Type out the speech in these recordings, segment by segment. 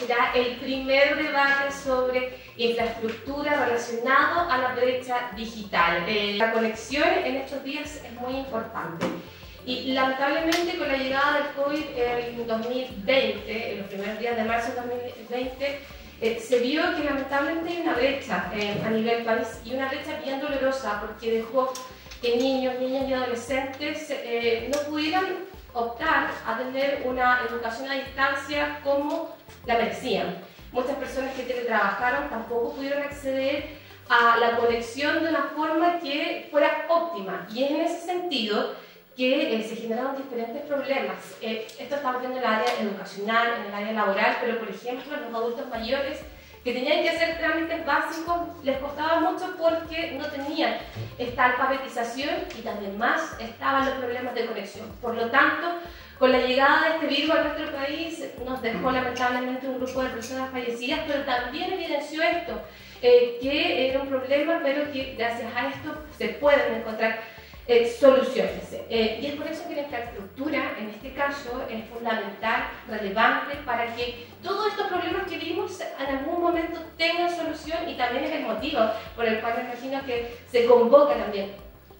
conducirá el primer debate sobre infraestructura relacionado a la brecha digital. La conexión en estos días es muy importante. Y lamentablemente con la llegada del COVID en 2020, en los primeros días de marzo de 2020, se vio que lamentablemente hay una brecha a nivel país, y una brecha bien dolorosa porque dejó que niños, niñas y adolescentes no pudieran optar a tener una educación a distancia como la merecían. Muchas personas que teletrabajaron tampoco pudieron acceder a la conexión de una forma que fuera óptima, y es en ese sentido que se generaron diferentes problemas. Esto estamos viendo en el área educacional, en el área laboral, pero por ejemplo los adultos mayores que tenían que hacer trámites básicos les costaba mucho porque no tenían esta alfabetización, y también más estaban los problemas de conexión. Por lo tanto, con la llegada de este virus a nuestro país nos dejó lamentablemente un grupo de personas fallecidas, pero también evidenció esto, que era un problema, pero que gracias a esto se pueden encontrar soluciones. Y es por eso que la infraestructura, en este caso, es fundamental, relevante, para que todos estos problemas que vimos en algún momento tengan solución, y también es el motivo por el cual me imagino que se convoca también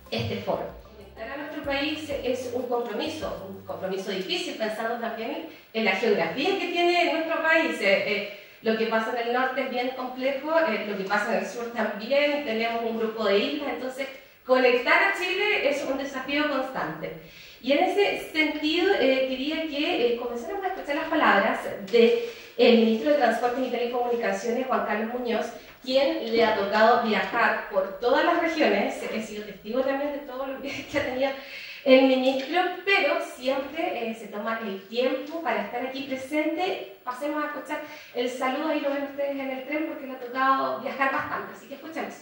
este foro. Conectar a nuestro país es un compromiso difícil, pensando también en la geografía que tiene nuestro país. Lo que pasa en el norte es bien complejo, lo que pasa en el sur también, tenemos un grupo de islas, entonces conectar a Chile es un desafío constante. Y en ese sentido quería que comenzáramos a escuchar las palabras del ministro de Transportes y Telecomunicaciones, Juan Carlos Muñoz, quien le ha tocado viajar por todas las regiones. He sido testigo también de todos los viajes que ha tenido el ministro, pero siempre se toma el tiempo para estar aquí presente. Pasemos a escuchar el saludo, ahí lo ven ustedes en el tren, porque le ha tocado viajar bastante, así que escuchemos.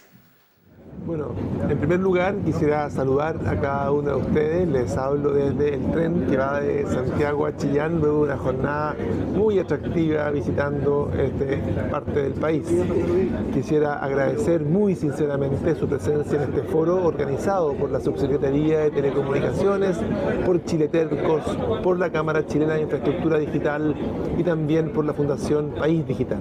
Bueno, en primer lugar quisiera saludar a cada uno de ustedes. Les hablo desde el tren que va de Santiago a Chillán, luego de una jornada muy atractiva visitando esta parte del país. Quisiera agradecer muy sinceramente su presencia en este foro organizado por la Subsecretaría de Telecomunicaciones, por Chiletelcos, por la Cámara Chilena de Infraestructura Digital y también por la Fundación País Digital.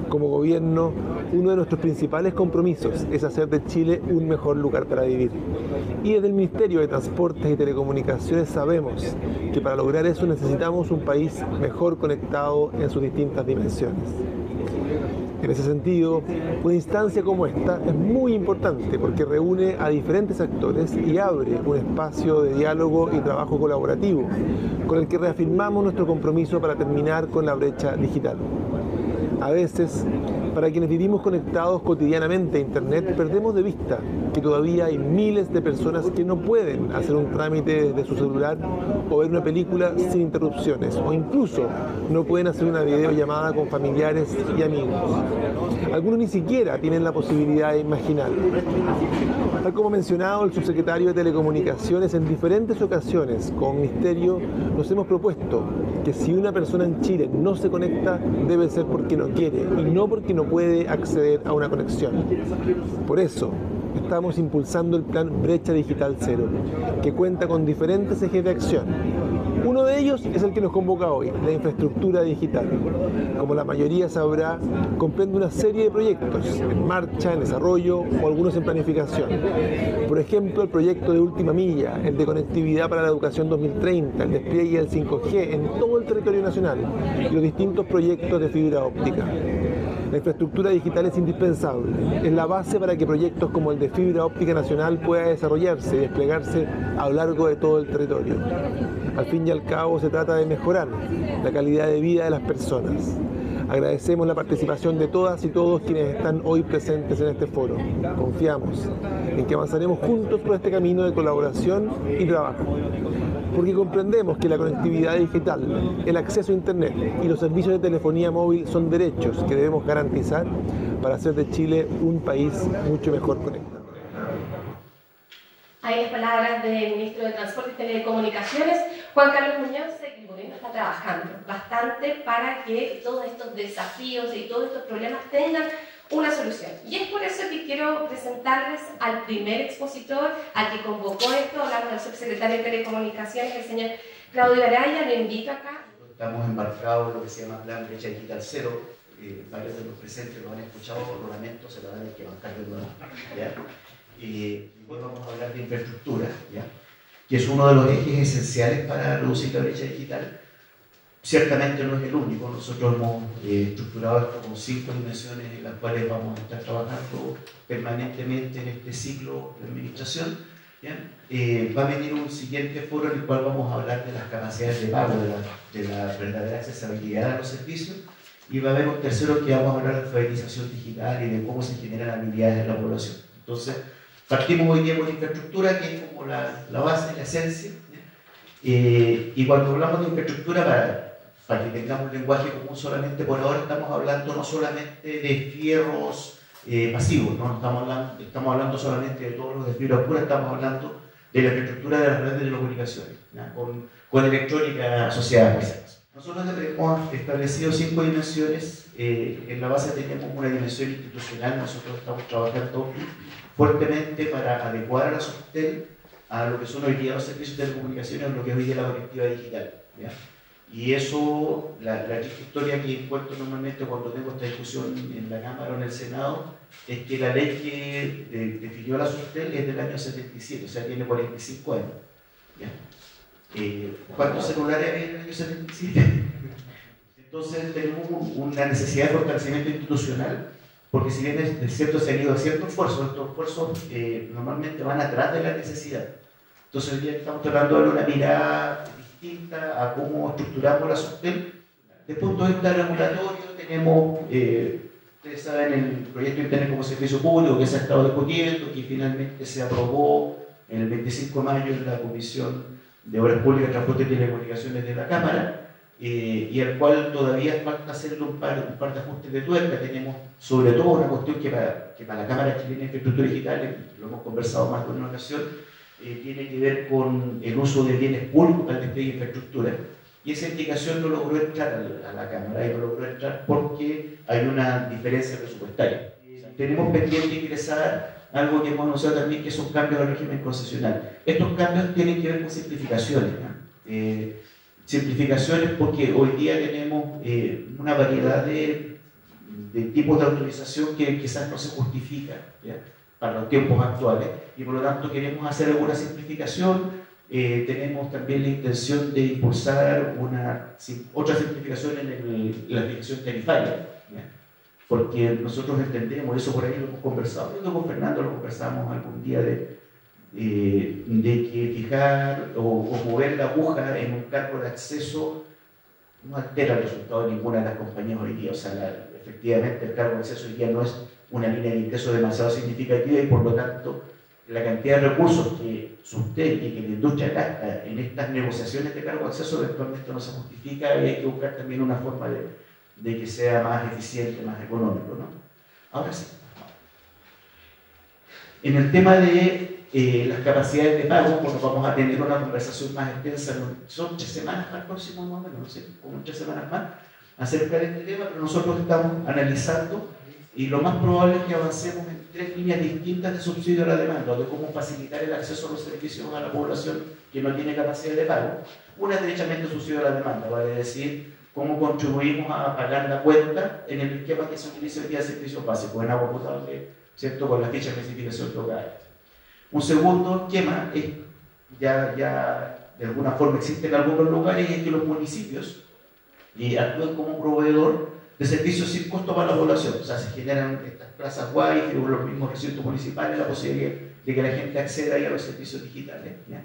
Como gobierno, uno de nuestros principales compromisos es hacer de Chile un mejor lugar para vivir. Y desde el Ministerio de Transportes y Telecomunicaciones sabemos que para lograr eso necesitamos un país mejor conectado en sus distintas dimensiones. En ese sentido, una instancia como esta es muy importante porque reúne a diferentes actores y abre un espacio de diálogo y trabajo colaborativo, con el que reafirmamos nuestro compromiso para terminar con la brecha digital. A veces, para quienes vivimos conectados cotidianamente a Internet, perdemos de vista que todavía hay miles de personas que no pueden hacer un trámite desde su celular o ver una película sin interrupciones, o incluso no pueden hacer una videollamada con familiares y amigos. Algunos ni siquiera tienen la posibilidad de imaginar. Tal como mencionado el subsecretario de Telecomunicaciones, en diferentes ocasiones con Ministerio nos hemos propuesto que si una persona en Chile no se conecta, debe ser porque no quiere y no porque no puede acceder a una conexión. Por eso, estamos impulsando el plan Brecha Digital Cero, que cuenta con diferentes ejes de acción. Uno de ellos es el que nos convoca hoy, la infraestructura digital. Como la mayoría sabrá, comprende una serie de proyectos en marcha, en desarrollo o algunos en planificación. Por ejemplo, el proyecto de Última Milla, el de Conectividad para la Educación 2030, el despliegue del 5G en todo el territorio nacional y los distintos proyectos de fibra óptica. La infraestructura digital es indispensable, es la base para que proyectos como el de fibra óptica nacional pueda desarrollarse y desplegarse a lo largo de todo el territorio. Al fin y al cabo se trata de mejorar la calidad de vida de las personas. Agradecemos la participación de todas y todos quienes están hoy presentes en este foro. Confiamos en que avanzaremos juntos por este camino de colaboración y trabajo, porque comprendemos que la conectividad digital, el acceso a Internet y los servicios de telefonía móvil son derechos que debemos garantizar para hacer de Chile un país mucho mejor conectado. Ahí las palabras del ministro de Transportes y Telecomunicaciones, Juan Carlos Muñoz. El gobierno está trabajando bastante para que todos estos desafíos y todos estos problemas tengan una solución. Y es por eso que quiero presentarles al primer expositor, al que convocó esto. Hablamos del subsecretario de Telecomunicaciones, el señor Claudio Araya. Lo invito acá. estamos embarcados en lo que se llama Plan Brecha Digital Cero. Varios de los presentes lo han escuchado, lo lamento, se lo van a tener que bancar de nuevo. ¿Ya? Y hoy vamos a hablar de infraestructura, ¿ya? Que es uno de los ejes esenciales para reducir la brecha digital. Ciertamente no es el único, nosotros hemos estructurado esto con 5 dimensiones en las cuales vamos a estar trabajando permanentemente en este ciclo de administración. Va a venir un siguiente foro en el cual vamos a hablar de las capacidades de pago, de la verdadera accesibilidad a los servicios, y va a haber un tercero que vamos a hablar de alfabetización digital y de cómo se generan habilidades en la población. Entonces, partimos hoy día con infraestructura, que es como la base, la esencia, y cuando hablamos de infraestructura, para que tengamos un lenguaje común, solamente por ahora estamos hablando no solamente de fierros pasivos, ¿no? Estamos hablando solamente de todos los de fibra pura, estamos hablando de la infraestructura de las redes de telecomunicaciones, con electrónica asociada a esas. Nosotros hemos establecido 5 dimensiones. En la base tenemos una dimensión institucional. Nosotros estamos trabajando fuertemente para adecuar a la Softtel a lo que son hoy día los servicios de telecomunicaciones, o lo que es hoy día la conectividad digital, ¿ya? Y eso, la triste historia que encuentro normalmente cuando tengo esta discusión en la Cámara o en el Senado, es que la ley que definió la Softtel es del año 77, o sea, tiene 45 años. ¿Ya? ¿Cuántos celulares había en el año 77? Entonces tenemos una necesidad de fortalecimiento institucional, porque si bien es cierto se han ido a ciertos esfuerzos, estos esfuerzos normalmente van atrás de la necesidad. Entonces hoy día estamos tratando de dar una mirada distinta a cómo estructuramos la Softtel. Desde el punto de vista regulatorio tenemos, ustedes saben, el proyecto de Internet como servicio público que se ha estado discutiendo, que finalmente se aprobó en el 25 de mayo en la Comisión de Obras Públicas, Transporte y Telecomunicaciones de la Cámara, y al cual todavía falta hacerle un par de ajustes de tuerca. Tenemos sobre todo una cuestión que para la Cámara Chilena de Infraestructura Digital, lo hemos conversado más de una ocasión, tiene que ver con el uso de bienes públicos para el despliegue de infraestructura, y esa indicación no logró entrar a la Cámara, y no logró entrar porque hay una diferencia presupuestaria. Tenemos pendiente ingresar algo que hemos anunciado también, que son cambios al régimen concesional. Estos cambios tienen que ver con simplificaciones, ¿no? Simplificaciones porque hoy día tenemos una variedad de tipos de autorización que quizás no se justifica, ¿ya?, para los tiempos actuales, y por lo tanto queremos hacer alguna simplificación. Tenemos también la intención de impulsar otra simplificación en la fijación tarifaria, ¿ya?, porque nosotros entendemos, eso por ahí lo hemos conversado, con Fernando lo conversamos algún día, de que fijar o mover la aguja en un cargo de acceso no altera el resultado de ninguna de las compañías hoy día. O sea, efectivamente el cargo de acceso hoy día no es una línea de ingreso demasiado significativa, y por lo tanto la cantidad de recursos que Softtel y que la industria gasta en estas negociaciones de cargo de acceso eventualmente no se justifica, y hay que buscar también una forma de que sea más eficiente, más económico, ¿no? Ahora sí, en el tema de las capacidades de pago, porque vamos a tener una conversación más extensa, son 3 semanas para el próximo, más o menos, no sé, como 3 semanas más, acerca de este tema, pero nosotros estamos analizando, y lo más probable es que avancemos en 3 líneas distintas de subsidio a la demanda, de cómo facilitar el acceso a los servicios a la población que no tiene capacidad de pago. Una es derechamente subsidio a la demanda, vale decir, cómo contribuimos a pagar la cuenta en el esquema que se utiliza hoy día de servicios básicos, en agua potable, ¿cierto?, con la ficha de especificación local. Un segundo esquema es, ya de alguna forma existe en algunos lugares, es que los municipios actúen como proveedor de servicios sin costo para la población. O sea, se generan estas plazas Wi-Fi o los mismos recintos municipales, la posibilidad de que la gente acceda ahí a los servicios digitales, ¿ya?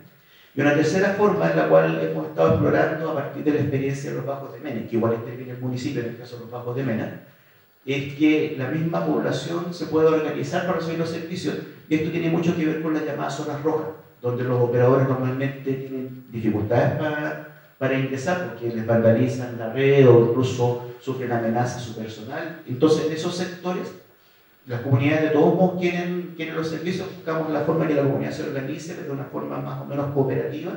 Y una tercera forma, en la cual hemos estado explorando a partir de la experiencia de los Bajos de Mena, que igual interviene el municipio en el caso de los Bajos de Mena, es que la misma población se pueda organizar para recibir los servicios, y esto tiene mucho que ver con las llamadas zonas rojas, donde los operadores normalmente tienen dificultades para ingresar porque les vandalizan la red o incluso sufren amenazas a su personal. Entonces, en esos sectores, las comunidades de todos modos quieren los servicios, buscamos la forma que la comunidad se organice de una forma más o menos cooperativa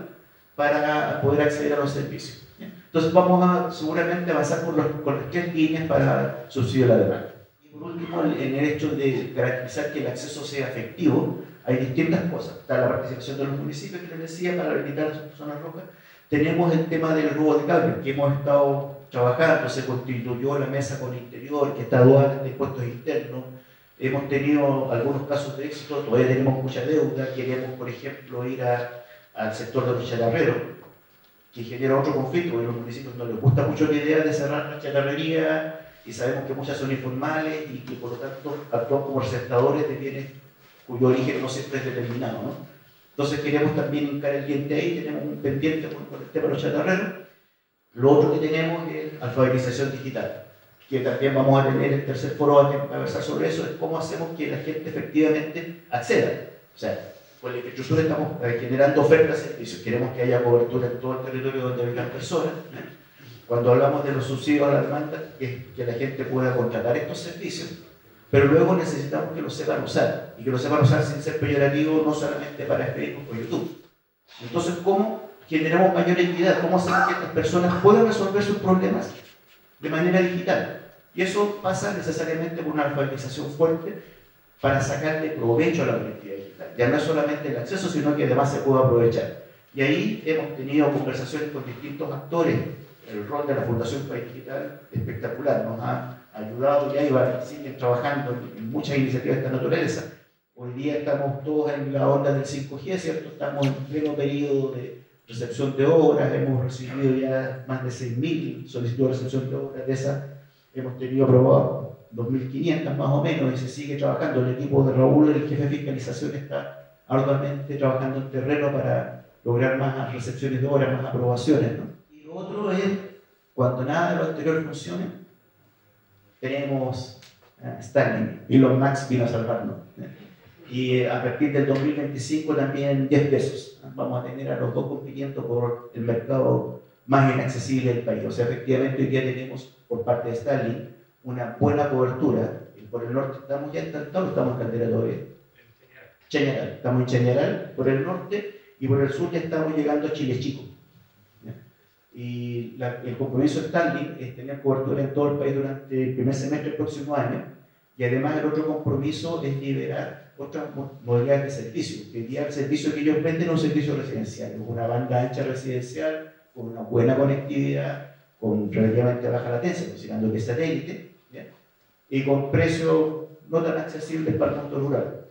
para poder acceder a los servicios. Entonces vamos a seguramente avanzar con las 3 líneas para subsidio a la demanda. Y por último, en el hecho de garantizar que el acceso sea efectivo, hay distintas cosas. Está la participación de los municipios, que les decía, para habilitar las zonas rojas, Tenemos el tema del robo de cables, que hemos estado trabajando, se constituyó la mesa con Interior, que está aduana de impuestos internos. Hemos tenido algunos casos de éxito, todavía tenemos mucha deuda. Queremos, por ejemplo, ir al sector de los chatarreros, que genera otro conflicto, porque a los municipios no les gusta mucho la idea de cerrar la chatarrería, y sabemos que muchas son informales y que por lo tanto actúan como receptadores de bienes cuyo origen no siempre es determinado, ¿no? Entonces queremos también hincar el diente ahí, tenemos un pendiente por el tema de los chatarreros. Lo otro que tenemos es alfabetización digital, que también vamos a tener el tercer foro a conversar sobre eso, es cómo hacemos que la gente efectivamente acceda. O sea, con la infraestructura estamos generando ofertas de servicios, queremos que haya cobertura en todo el territorio donde vivan personas. Cuando hablamos de los subsidios a la demanda, es que la gente pueda contratar estos servicios, pero luego necesitamos que lo sepan usar, y que lo sepan usar sin ser peyorativo, no solamente para Facebook o YouTube. Entonces, ¿cómo generamos mayor equidad? ¿Cómo hacemos que estas personas puedan resolver sus problemas de manera digital? Y eso pasa necesariamente por una alfabetización fuerte para sacarle provecho a la conectividad digital. Ya no es solamente el acceso, sino que además se puede aprovechar. Y ahí hemos tenido conversaciones con distintos actores. El rol de la Fundación País Digital espectacular, nos ha ayudado y siguen trabajando en muchas iniciativas de esta naturaleza. Hoy día estamos todos en la onda del 5G, ¿cierto? Estamos en pleno periodo de recepción de obras, hemos recibido ya más de 6.000 solicitudes de recepción de obras, de esas hemos tenido aprobado 2.500 más o menos, y se sigue trabajando. El equipo de Raúl, el jefe de fiscalización, está arduamente trabajando en terreno para lograr más recepciones de obras, más aprobaciones, ¿no? Y lo otro es, cuando nada de lo anterior funcione, tenemos Starlink, Elon Musk vino a salvarnos. Y a partir del 2025 también 10 pesos. Vamos a tener a los dos compitiendo por el mercado más inaccesible del país. O sea, efectivamente hoy día tenemos por parte de Starlink una buena cobertura. Por el norte estamos ya en Taltal, estamos en Caldera todavía. Chañaral. Estamos en Chañaral por el norte, y por el sur ya estamos llegando a Chile Chico. Y el compromiso de Starlink es tener cobertura en todo el país durante el primer semestre del próximo año. Y además el otro compromiso es liberar otras modalidades de servicio. Que día el servicio que ellos venden es un servicio residencial, una banda ancha residencial, con una buena conectividad, con relativamente baja latencia, considerando que es satélite, ¿ya? Y con precios no tan accesibles para el mundo rural.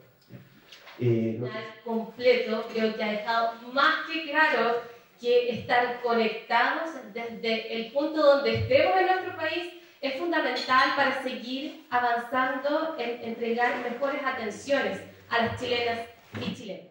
Completo, creo que ha dejado más que claro que estar conectados desde el punto donde estemos en nuestro país es fundamental para seguir avanzando en entregar mejores atenciones a las chilenas y chilenos.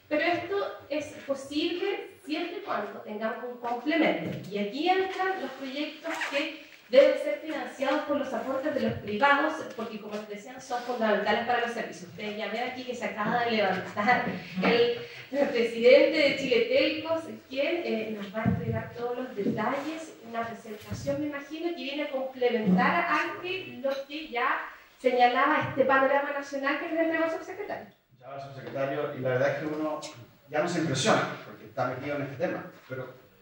Pero esto es posible siempre y cuando tengamos un complemento. Y aquí entran los proyectos que deben ser financiados por los aportes de los privados, porque como les decían, son fundamentales para los servicios. Ustedes ya ven aquí que se acaba de levantar el presidente de Chile Telcos, quien nos va a entregar todos los detalles, una presentación, me imagino, que viene a complementar a lo que ya señalaba este panorama nacional que nos entregó el subsecretario. Ya el subsecretario, y la verdad es que uno ya no se impresiona, porque está metido en este tema,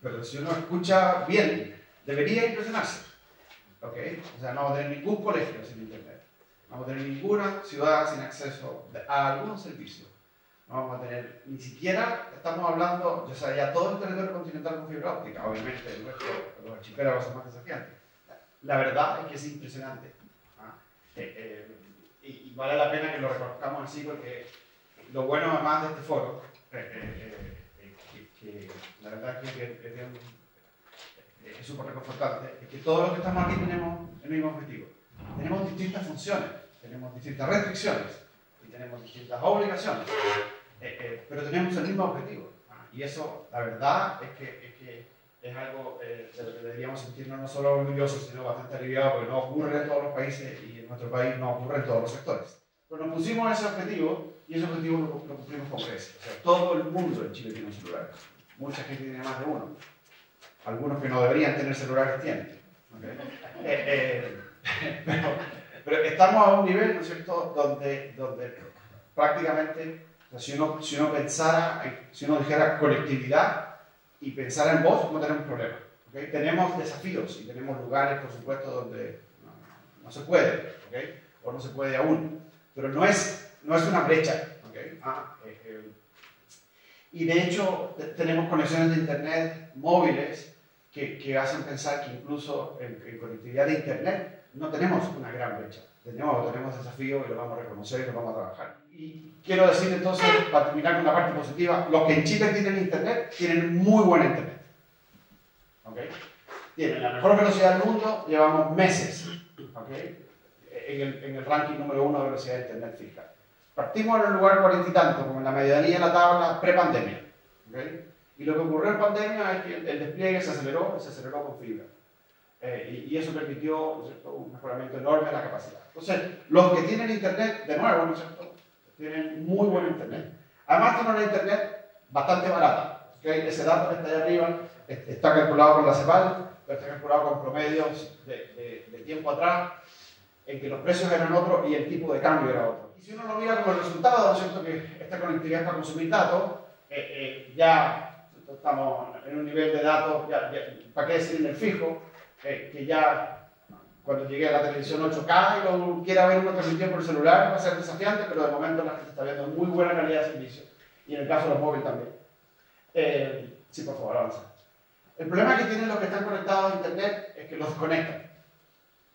pero si uno escucha bien, debería impresionarse. ¿Okay? O sea, no vamos a tener ningún colegio sin internet, no vamos a tener ninguna ciudad sin acceso a algún servicio, no vamos a tener, ni siquiera estamos hablando, o sea, ya todo el territorio continental con fibra óptica, obviamente los archipiélagos son más desafiantes. La verdad es que es impresionante, ¿ah? Y vale la pena que lo reconozcamos así, porque lo bueno además de este foro, que la verdad es que es súper reconfortante, es que todos los que estamos aquí tenemos el mismo objetivo. Tenemos distintas funciones, tenemos distintas restricciones y tenemos distintas obligaciones, pero tenemos el mismo objetivo. Y eso, la verdad, es que es algo de lo que deberíamos sentirnos no solo orgullosos, sino bastante aliviados, porque no ocurre en todos los países y en nuestro país no ocurre en todos los sectores. Pero nos pusimos ese objetivo y ese objetivo lo cumplimos con creces. O sea, todo el mundo en Chile tiene un celular. Mucha gente tiene más de uno. Algunos que no deberían tener celulares tienen. ¿Okay? Pero estamos a un nivel, ¿no es cierto?, donde prácticamente, o sea, si uno dijera colectividad y pensara en vos, no tenemos problema. ¿Okay? Tenemos desafíos y tenemos lugares, por supuesto, donde no se puede, ¿okay? O no se puede aún. Pero no es una brecha. ¿Okay? Y de hecho tenemos conexiones de internet móviles que hacen pensar que incluso en conectividad de internet no tenemos una gran brecha. Tenemos desafíos y lo vamos a reconocer y lo vamos a trabajar. Y quiero decir entonces, para terminar con la parte positiva, los que en Chile tienen internet, tienen muy buen internet. ¿Okay? Tienen la mejor velocidad del mundo, llevamos meses, ¿okay? en el ranking número 1 de velocidad de internet fija. Partimos en el lugar 40 y tanto, como en la medianía de la tabla pre-pandemia. ¿Okay? Y lo que ocurrió en pandemia es que el despliegue se aceleró con fibra. Y eso permitió, ¿no es cierto?, un mejoramiento enorme de la capacidad. Entonces, los que tienen internet, de nuevo, ¿no es cierto?, tienen muy buen internet. Además, tienen una internet bastante barata. ¿Okay? Ese dato que está ahí arriba está calculado por la CEPAL, pero está calculado con promedios de tiempo atrás, en que los precios eran otros y el tipo de cambio era otro. Y si uno lo mira como el resultado, ¿no es cierto?, que esta conectividad para consumir datos, ya estamos en un nivel de datos, ¿para qué decir en el fijo? Que ya cuando llegue a la televisión 8K y lo quiera ver uno transmitido por el celular va a ser desafiante, pero de momento la gente está viendo muy buena calidad de servicio. Y en el caso de los móviles también. Sí, por favor, avanza. El problema que tienen los que están conectados a internet es que los desconectan.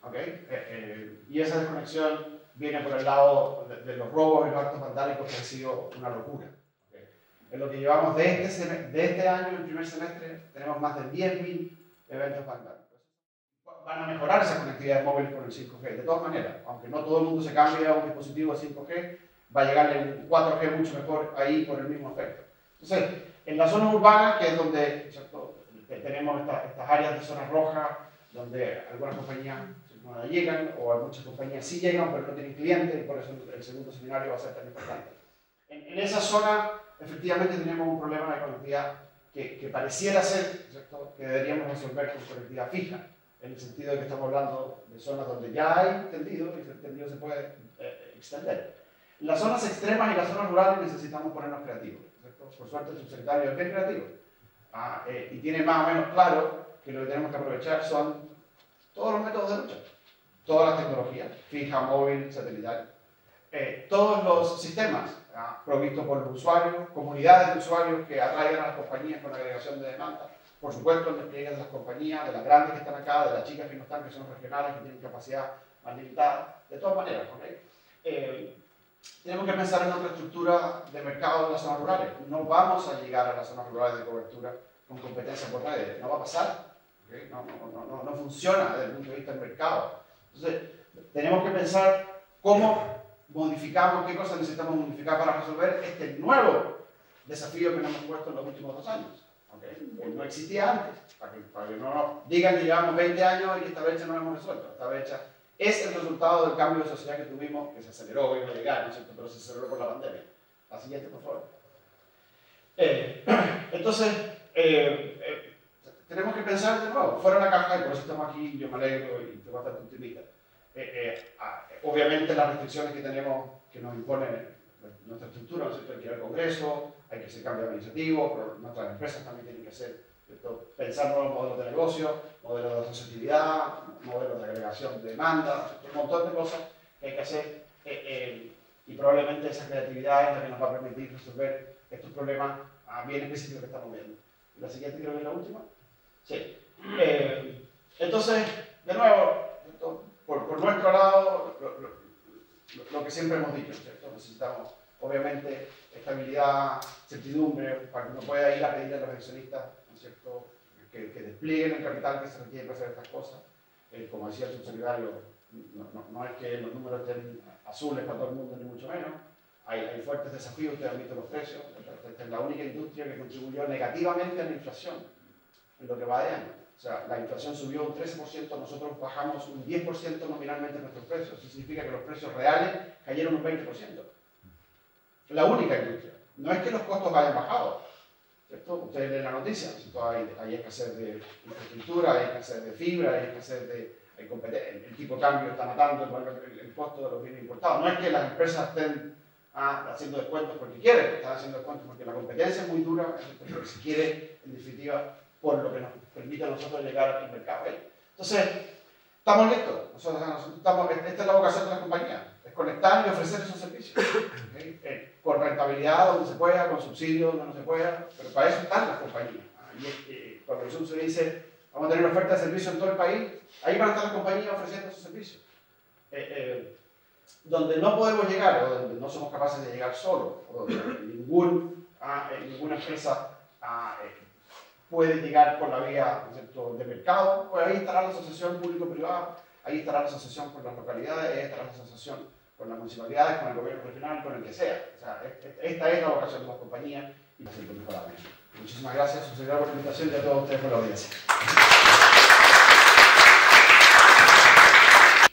¿Okay? Y esa desconexión viene por el lado de los robos y los actos vandálicos, que ha sido una locura. ¿Okay? En lo que llevamos de este año, el primer semestre, tenemos más de 10.000 eventos vandálicos. Van a mejorar esa conectividad de móviles con el 5G, de todas maneras. Aunque no todo el mundo se cambie a un dispositivo de 5G, va a llegarle un 4G mucho mejor ahí por el mismo efecto. Entonces, en la zona urbana, que es donde, ¿cierto?, tenemos estas áreas de zona roja, donde algunas compañías no llegan, o muchas compañías sí llegan, pero no tienen clientes, y por eso el segundo seminario va a ser tan importante. En esa zona, efectivamente, tenemos un problema de conectividad que pareciera ser, ¿cierto?, que deberíamos resolver con conectividad fija, en el sentido de que estamos hablando de zonas donde ya hay tendido, y el tendido se puede extender. En las zonas extremas y las zonas rurales necesitamos ponernos creativos, ¿cierto? Por suerte el subsecretario es bien creativo, y tiene más o menos claro que lo que tenemos que aprovechar son todos los métodos de lucha, todas las tecnologías, fija, móvil, satelital, todos los sistemas provistos por los usuarios, comunidades de usuarios que atraigan a las compañías con agregación de demanda, por supuesto el despliegue de las compañías, de las grandes que están acá, de las chicas que no están, que son regionales, que tienen capacidad más limitada, de todas maneras, ¿okay? Tenemos que pensar en otra estructura de mercado de las zonas rurales. No vamos a llegar a las zonas rurales de cobertura con competencia por redes, no va a pasar, ¿okay? No funciona desde el punto de vista del mercado. Entonces, tenemos que pensar cómo modificamos, qué cosas necesitamos modificar para resolver este nuevo desafío que nos hemos puesto en los últimos 2 años. ¿Okay? No existía antes, para que no nos digan que llevamos 20 años y que esta brecha no la hemos resuelto. Esta brecha es el resultado del cambio de sociedad que tuvimos, que se aceleró, iba a llegar, ¿no es cierto?, pero se aceleró por la pandemia. La siguiente, por favor. Entonces, tenemos que pensar de nuevo, fuera de la caja, y por eso estamos aquí, yo me alegro y estoy bastante optimista. Obviamente las restricciones que tenemos, que nos impone nuestra estructura, ¿no es cierto?, hay que ir al Congreso, hay que hacer cambios administrativos, pero nuestras empresas también tienen que hacer, ¿cierto?, pensar nuevos modelos de negocio, modelos de asociatividad, modelos de agregación de demanda, un montón de cosas que hay que hacer, y probablemente esa creatividad es la que nos va a permitir resolver estos problemas bien específicos que estamos viendo. La siguiente creo que es la última. Sí. Entonces, de nuevo, por nuestro lado, lo que siempre hemos dicho, ¿cierto? Necesitamos, obviamente, estabilidad, certidumbre, para que uno pueda ir a pedir a los accionistas, ¿no es cierto?, que desplieguen el capital que se requiere para hacer estas cosas. Como decía el subsecretario, no es que los números estén azules para todo el mundo, ni mucho menos. Hay fuertes desafíos, ustedes han visto los precios. Esta es la única industria que contribuyó negativamente a la inflación en lo que va de año. O sea, la inflación subió un 13%, nosotros bajamos un 10% nominalmente en nuestros precios. Eso significa que los precios reales cayeron un 20%. La única industria. No es que los costos hayan bajado, ¿cierto? Ustedes leen la noticia, hay escasez de infraestructura, hay escasez de fibra, hay escasez de el tipo de cambio está matando el costo de los bienes importados. No es que las empresas estén haciendo descuentos porque quieren, están haciendo descuentos porque la competencia es muy dura, pero se quiere, en definitiva, por lo que nos permite a nosotros llegar al mercado. Entonces, estamos listos. Esta es la vocación de la compañía, es conectar y ofrecer esos servicios, ¿okay? Con rentabilidad. rentabilidad donde se pueda, con subsidios donde no se pueda, pero para eso están las compañías. Y cuando el se dice, vamos a tener una oferta de servicio en todo el país, ahí van a estar las compañías ofreciendo sus servicios. Donde no podemos llegar, o donde no somos capaces de llegar solos, o donde ninguna empresa puede llegar por la vía de mercado, pues ahí estará la asociación público-privada, ahí estará la asociación con las localidades, ahí estará la asociación con las municipalidades, con el gobierno regional, con el que sea. O sea, esta es la vocación de las compañías y la siento mejor. Muchísimas gracias, subsecretario, por la invitación y a todos ustedes por la audiencia.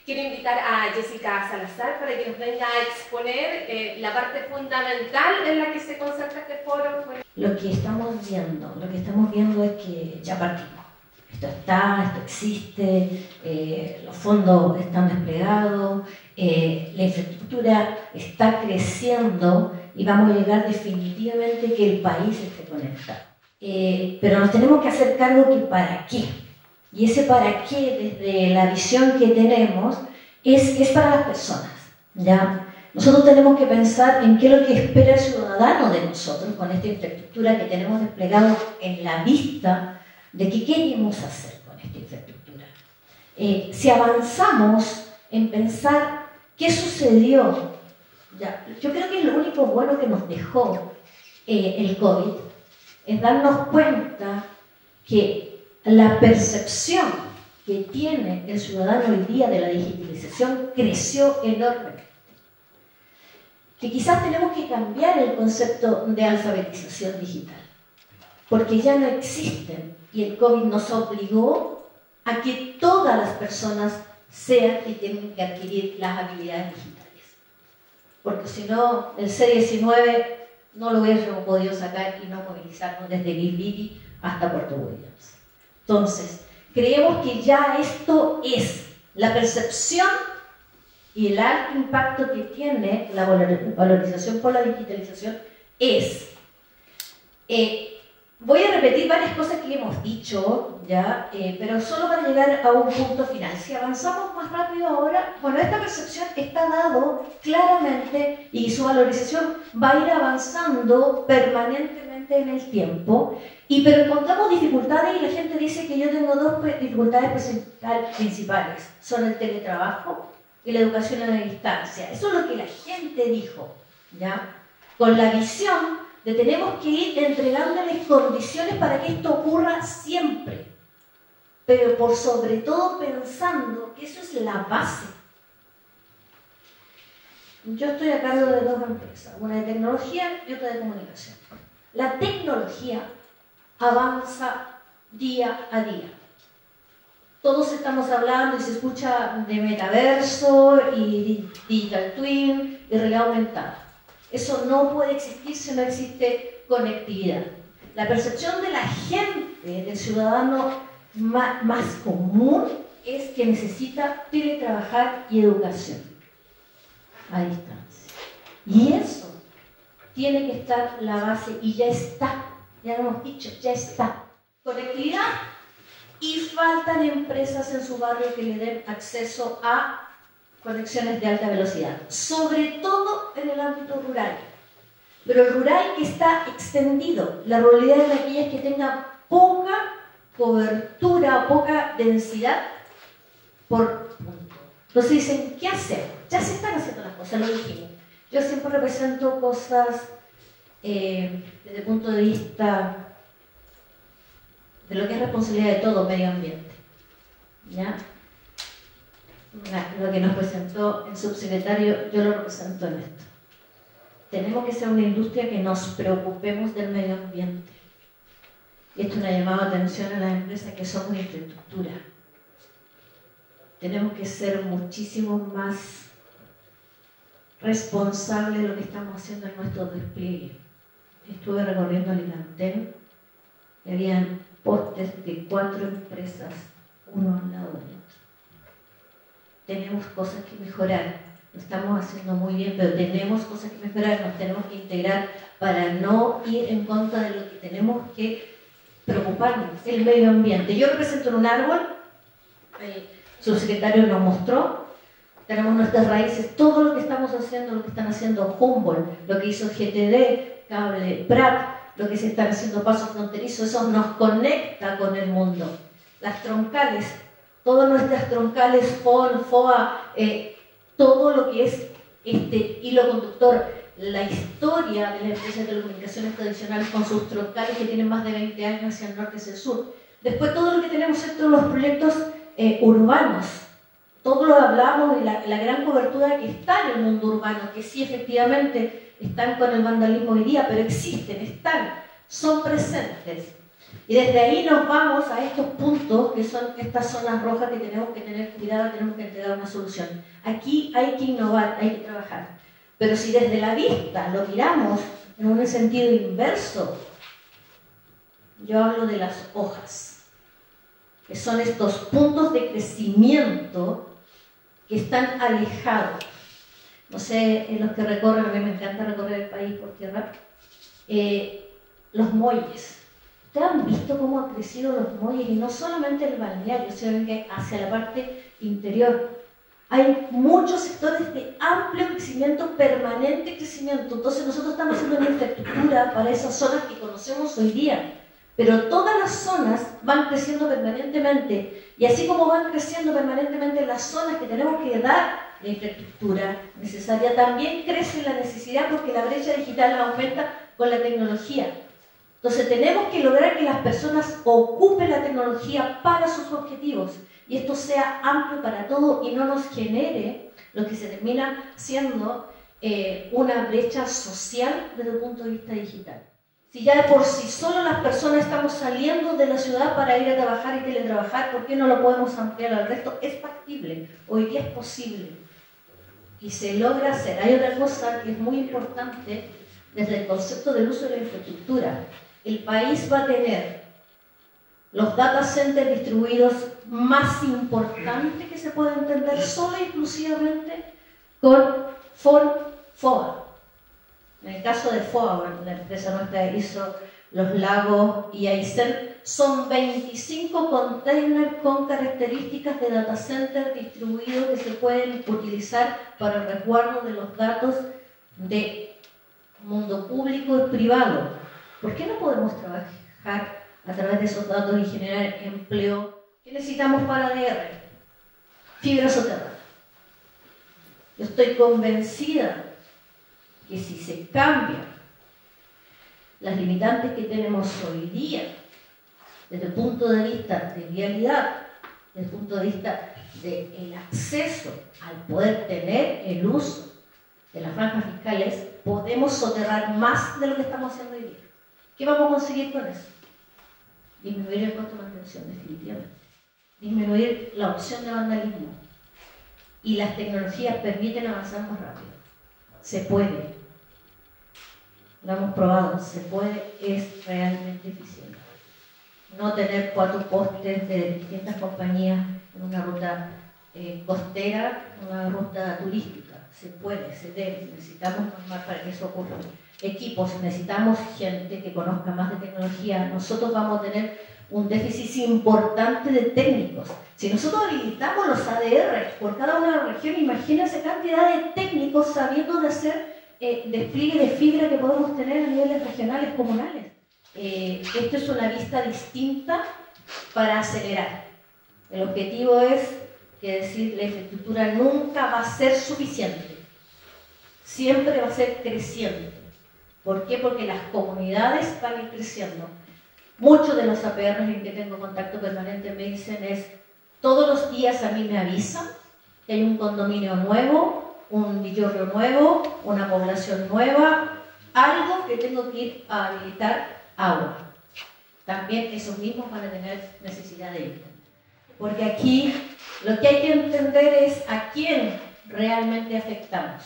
Quiero invitar a Jessica Salazar para que nos venga a exponer la parte fundamental en la que se concentra este foro. Lo que estamos viendo es que ya partimos. Esto existe, los fondos están desplegados, la infraestructura está creciendo y vamos a llegar definitivamente que el país esté conectado. Pero nos tenemos que hacer cargo que para qué. Y ese para qué, desde la visión que tenemos, es para las personas, ¿ya? Nosotros tenemos que pensar en qué es lo que espera el ciudadano de nosotros con esta infraestructura que tenemos desplegado en la vista de qué queremos hacer con esta infraestructura. Si avanzamos en pensar qué sucedió, ¿ya? Yo creo que lo único bueno que nos dejó el COVID es darnos cuenta que la percepción que tiene el ciudadano hoy día de la digitalización creció enormemente. Que quizás tenemos que cambiar el concepto de alfabetización digital, porque ya no existen y el COVID nos obligó a que todas las personas sean y tienen que adquirir las habilidades digitales. Porque si no, el C-19 no lo hubiéramos podido sacar y no movilizarnos desde Bilbili hasta Puerto Williams. Entonces, creemos que ya esto es la percepción y el alto impacto que tiene la valorización por la digitalización es. Voy a repetir varias cosas que hemos dicho, ¿ya? Pero solo para llegar a un punto final. Si avanzamos más rápido ahora, bueno, esta percepción está dado claramente y su valorización va a ir avanzando permanentemente en el tiempo, pero encontramos dificultades y la gente dice que yo tengo dos dificultades principales, son el teletrabajo y la educación a la distancia. Eso es lo que la gente dijo, ¿ya? Con la visión de tenemos que ir entregándoles condiciones para que esto ocurra siempre, pero por sobre todo pensando que eso es la base. Yo estoy a cargo de dos empresas, una de tecnología y otra de comunicación. La tecnología avanza día a día. Todos estamos hablando y se escucha de metaverso y digital twin y realidad aumentada. Eso no puede existir si no existe conectividad. La percepción de la gente, del ciudadano más común, es que necesita teletrabajar y educación a distancia. Y eso tiene que estar la base y ya está. Ya lo hemos dicho, ya está. Conectividad y faltan empresas en su barrio que le den acceso a conexiones de alta velocidad, sobre todo en el ámbito rural. Pero el rural que está extendido, la ruralidad es aquellas que tengan poca cobertura, poca densidad por punto. Entonces dicen, ¿qué hacemos? Ya se están haciendo las cosas, lo dijimos. Yo siempre represento cosas desde el punto de vista de lo que es responsabilidad de todo medio ambiente, ¿ya? Lo que nos presentó el subsecretario, yo lo represento en esto. Tenemos que ser una industria que nos preocupemos del medio ambiente. Y esto nos ha llamado la atención a las empresas que somos infraestructura. Tenemos que ser muchísimo más responsables de lo que estamos haciendo en nuestro despliegue. Estuve recorriendo Alicantén y habían postes de 4 empresas, uno al lado del otro. Tenemos cosas que mejorar, lo estamos haciendo muy bien, pero tenemos cosas que mejorar, nos tenemos que integrar para no ir en contra de lo que tenemos que preocuparnos, el medio ambiente. Yo represento un árbol, el subsecretario nos mostró, tenemos nuestras raíces, todo lo que estamos haciendo, lo que están haciendo Humboldt, lo que hizo GTD, Cable Prat, lo que se están haciendo pasos fronterizos, eso nos conecta con el mundo. Las troncales, todas nuestras troncales, FON, FOA, todo lo que es este hilo conductor, la historia de las empresas de telecomunicaciones tradicionales con sus troncales que tienen más de 20 años hacia el norte y hacia el sur. Después todo lo que tenemos dentro de los proyectos urbanos, todo lo hablamos y la gran cobertura que está en el mundo urbano, que sí efectivamente están con el vandalismo hoy día, pero existen, están, son presentes. Y desde ahí nos vamos a estos puntos que son estas zonas rojas que tenemos que tener cuidado, tenemos que entregar una solución. Aquí hay que innovar, hay que trabajar. Pero si desde la vista lo miramos en un sentido inverso, yo hablo de las hojas, que son estos puntos de crecimiento que están alejados. No sé, los que recorren, a mí me encanta recorrer el país por tierra, los muelles. ¿Ustedes han visto cómo han crecido los muelles? Y no solamente el balneario, sino que hacia la parte interior. Hay muchos sectores de amplio crecimiento, permanente crecimiento. Entonces nosotros estamos haciendo una infraestructura para esas zonas que conocemos hoy día. Pero todas las zonas van creciendo permanentemente. Y así como van creciendo permanentemente las zonas que tenemos que dar la infraestructura necesaria, también crece la necesidad porque la brecha digital aumenta con la tecnología. Entonces tenemos que lograr que las personas ocupen la tecnología para sus objetivos y esto sea amplio para todo y no nos genere lo que se termina siendo una brecha social desde el punto de vista digital. Si ya de por sí solo las personas estamos saliendo de la ciudad para ir a trabajar y teletrabajar, ¿por qué no lo podemos ampliar al resto? Es factible, hoy día es posible y se logra hacer. Hay otra cosa que es muy importante desde el concepto del uso de la infraestructura. El país va a tener los data centers distribuidos más importantes que se puede entender solo y exclusivamente con FOA. En el caso de FOA, la empresa nuestra hizo los lagos y Aysén, son 25 containers con características de data center distribuidos que se pueden utilizar para el resguardo de los datos de mundo público y privado. ¿Por qué no podemos trabajar a través de esos datos y generar empleo? ¿Qué necesitamos para ADR? Fibra soterrada. Yo estoy convencida que si se cambian las limitantes que tenemos hoy día, desde el punto de vista de vialidad, desde el punto de vista del acceso al poder tener el uso de las franjas fiscales, podemos soterrar más de lo que estamos haciendo hoy día. ¿Qué vamos a conseguir con eso? Disminuir el costo de mantención, definitivamente. Disminuir la opción de vandalismo. Y las tecnologías permiten avanzar más rápido. Se puede. Lo hemos probado, se puede, es realmente eficiente. No tener 4 postes de distintas compañías en una ruta costera, una ruta turística. Se puede, se debe. Necesitamos normar para que eso ocurra. Equipos, necesitamos gente que conozca más de tecnología. Nosotros vamos a tener un déficit importante de técnicos. Si nosotros habilitamos los ADR por cada una de las regiones, imagínense cantidad de técnicos sabiendo de hacer despliegue de fibra que podemos tener a niveles regionales, comunales. Esto es una vista distinta para acelerar. El objetivo es que decir, la infraestructura nunca va a ser suficiente. Siempre va a ser creciente. ¿Por qué? Porque las comunidades van a ir creciendo. Muchos de los APRs en que tengo contacto permanente me dicen todos los días a mí me avisan que hay un condominio nuevo, un villorrio nuevo, una población nueva, algo que tengo que ir a habilitar agua. También esos mismos van a tener necesidad de ir. Porque aquí lo que hay que entender es a quién realmente afectamos.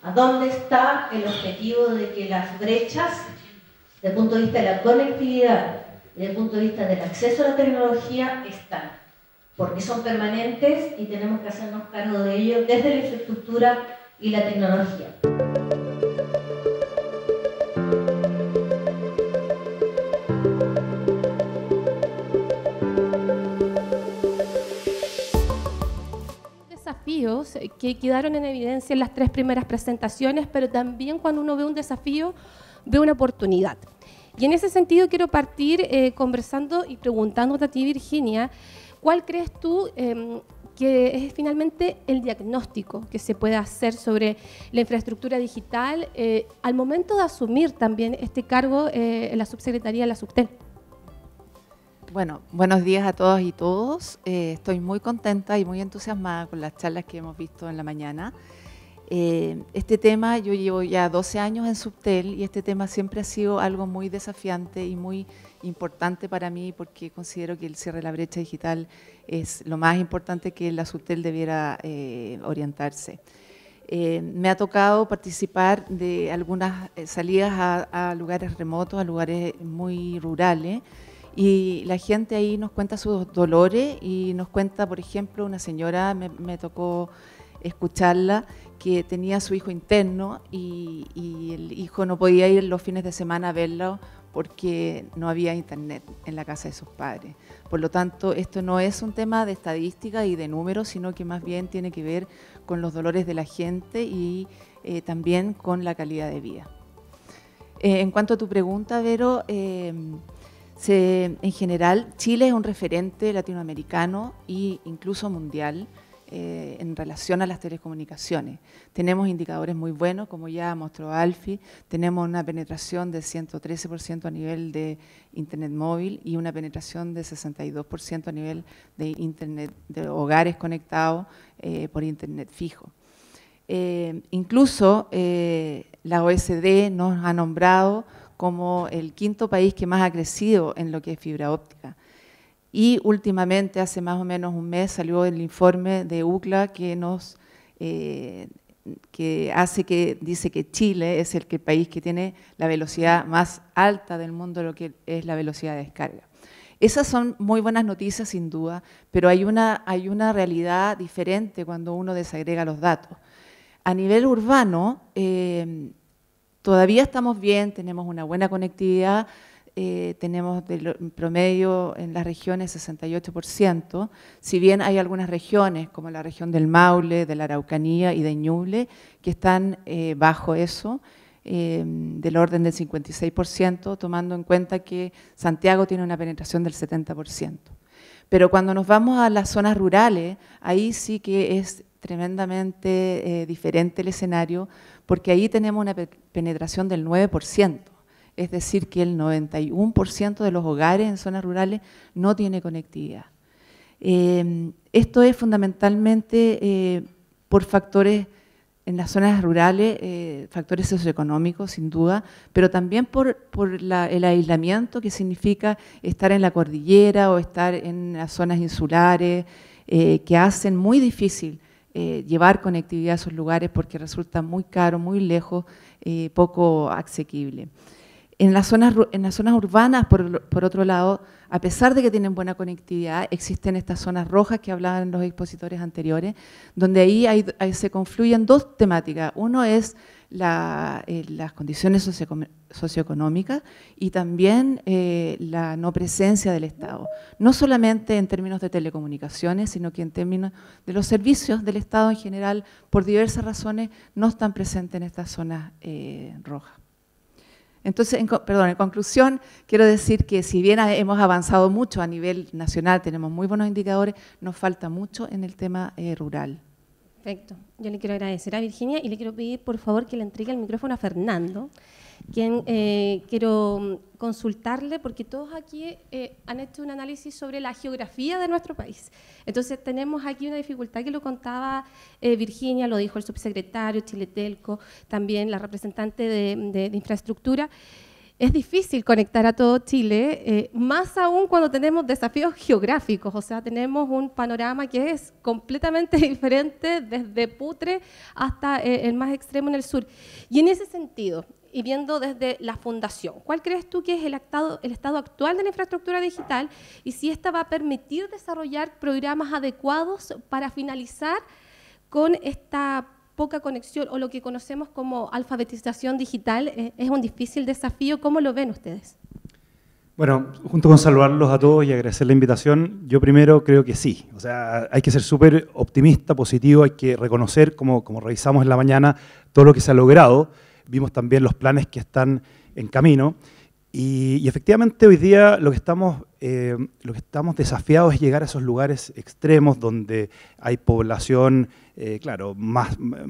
¿A dónde está el objetivo de que las brechas, desde el punto de vista de la conectividad, desde el punto de vista del acceso a la tecnología, están? Porque son permanentes y tenemos que hacernos cargo de ello desde la infraestructura y la tecnología. que quedaron en evidencia en las 3 primeras presentaciones, pero también cuando uno ve un desafío, ve una oportunidad. Y en ese sentido quiero partir conversando y preguntándote a ti, Virginia, ¿cuál crees tú que es finalmente el diagnóstico que se puede hacer sobre la infraestructura digital al momento de asumir también este cargo en la subsecretaría de la Subtel? Bueno, buenos días a todas y todos. Estoy muy contenta y muy entusiasmada con las charlas que hemos visto en la mañana. Este tema, yo llevo ya 12 años en Subtel y este tema siempre ha sido algo muy desafiante y muy importante para mí porque considero que el cierre de la brecha digital es lo más importante que la Subtel debiera orientarse. Me ha tocado participar de algunas salidas a lugares remotos, a lugares muy rurales, y la gente ahí nos cuenta sus dolores y nos cuenta, por ejemplo, una señora, me tocó escucharla, que tenía a su hijo interno y el hijo no podía ir los fines de semana a verlo porque no había internet en la casa de sus padres. Por lo tanto, esto no es un tema de estadística y de números, sino que más bien tiene que ver con los dolores de la gente y también con la calidad de vida. En cuanto a tu pregunta, Vero, en general, Chile es un referente latinoamericano e incluso mundial en relación a las telecomunicaciones. Tenemos indicadores muy buenos, como ya mostró Alfie, tenemos una penetración de 113% a nivel de Internet móvil y una penetración de 62% a nivel de Internet de hogares conectados por Internet fijo. Incluso la OECD nos ha nombrado como el 5º país que más ha crecido en lo que es fibra óptica. Y últimamente, hace más o menos un mes, salió el informe de UCLA que dice que Chile es el país que tiene la velocidad más alta del mundo, lo que es la velocidad de descarga. Esas son muy buenas noticias, sin duda, pero hay una realidad diferente cuando uno desagrega los datos. A nivel urbano, todavía estamos bien, tenemos una buena conectividad, tenemos en promedio en las regiones 68%, si bien hay algunas regiones como la región del Maule, de la Araucanía y de Ñuble que están bajo eso, del orden del 56%, tomando en cuenta que Santiago tiene una penetración del 70%. Pero cuando nos vamos a las zonas rurales, ahí sí que es tremendamente diferente el escenario, porque ahí tenemos una penetración del 9%. Es decir, que el 91% de los hogares en zonas rurales no tiene conectividad. Esto es fundamentalmente por factores en las zonas rurales, factores socioeconómicos, sin duda, pero también por el aislamiento que significa estar en la cordillera o estar en las zonas insulares, que hacen muy difícil llevar conectividad a esos lugares porque resulta muy caro, muy lejos, poco asequible. En las zonas urbanas, por otro lado, a pesar de que tienen buena conectividad, existen estas zonas rojas que hablaban los expositores anteriores, donde ahí se confluyen 2 temáticas. Uno es las condiciones socioeconómicas y también la no presencia del Estado. No solamente en términos de telecomunicaciones, sino que en términos de los servicios del Estado en general, por diversas razones, no están presentes en estas zonas rojas. Entonces, en conclusión, quiero decir que si bien hemos avanzado mucho a nivel nacional, tenemos muy buenos indicadores, nos falta mucho en el tema rural. Perfecto. Yo le quiero agradecer a Virginia y le quiero pedir, por favor, que le entregue el micrófono a Fernando, quien quiero consultarle, porque todos aquí han hecho un análisis sobre la geografía de nuestro país. Entonces, tenemos aquí una dificultad que lo contaba Virginia, lo dijo el subsecretario, Chiletelco, también la representante de infraestructura. Es difícil conectar a todo Chile, más aún cuando tenemos desafíos geográficos, o sea, tenemos un panorama que es completamente diferente desde Putre hasta el más extremo en el sur. Y en ese sentido, y viendo desde la fundación, ¿cuál crees tú que es el estado actual de la infraestructura digital y si esta va a permitir desarrollar programas adecuados para finalizar con esta poca conexión o lo que conocemos como alfabetización digital? Es un difícil desafío. ¿Cómo lo ven ustedes? Bueno, junto con saludarlos a todos y agradecer la invitación, yo primero creo que sí. O sea, hay que ser súper optimista, positivo, hay que reconocer, como revisamos en la mañana, todo lo que se ha logrado. Vimos también los planes que están en camino. Y efectivamente hoy día lo que estamos desafiados es llegar a esos lugares extremos donde hay población, claro,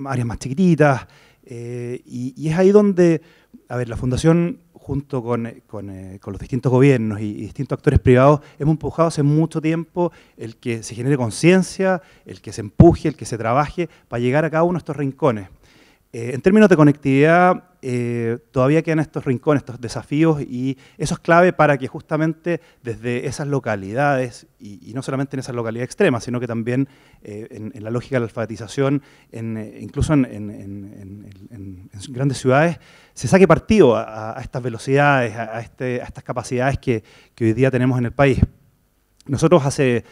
áreas más chiquititas. Y es ahí donde, a ver, la Fundación, junto con los distintos gobiernos y distintos actores privados, hemos empujado hace mucho tiempo el que se genere conciencia, el que se empuje, el que se trabaje para llegar a cada uno de estos rincones. En términos de conectividad, todavía quedan estos rincones, estos desafíos, y eso es clave para que justamente desde esas localidades, y no solamente en esas localidades extremas, sino que también en la lógica de la alfabetización, incluso en grandes ciudades, se saque partido a estas velocidades, a estas capacidades que hoy día tenemos en el país. Nosotros hace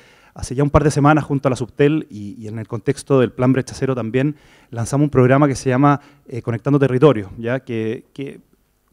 ya un par de semanas, junto a la Subtel y en el contexto del Plan Brecha Cero también, lanzamos un programa que se llama Conectando Territorios, ¿ya? Que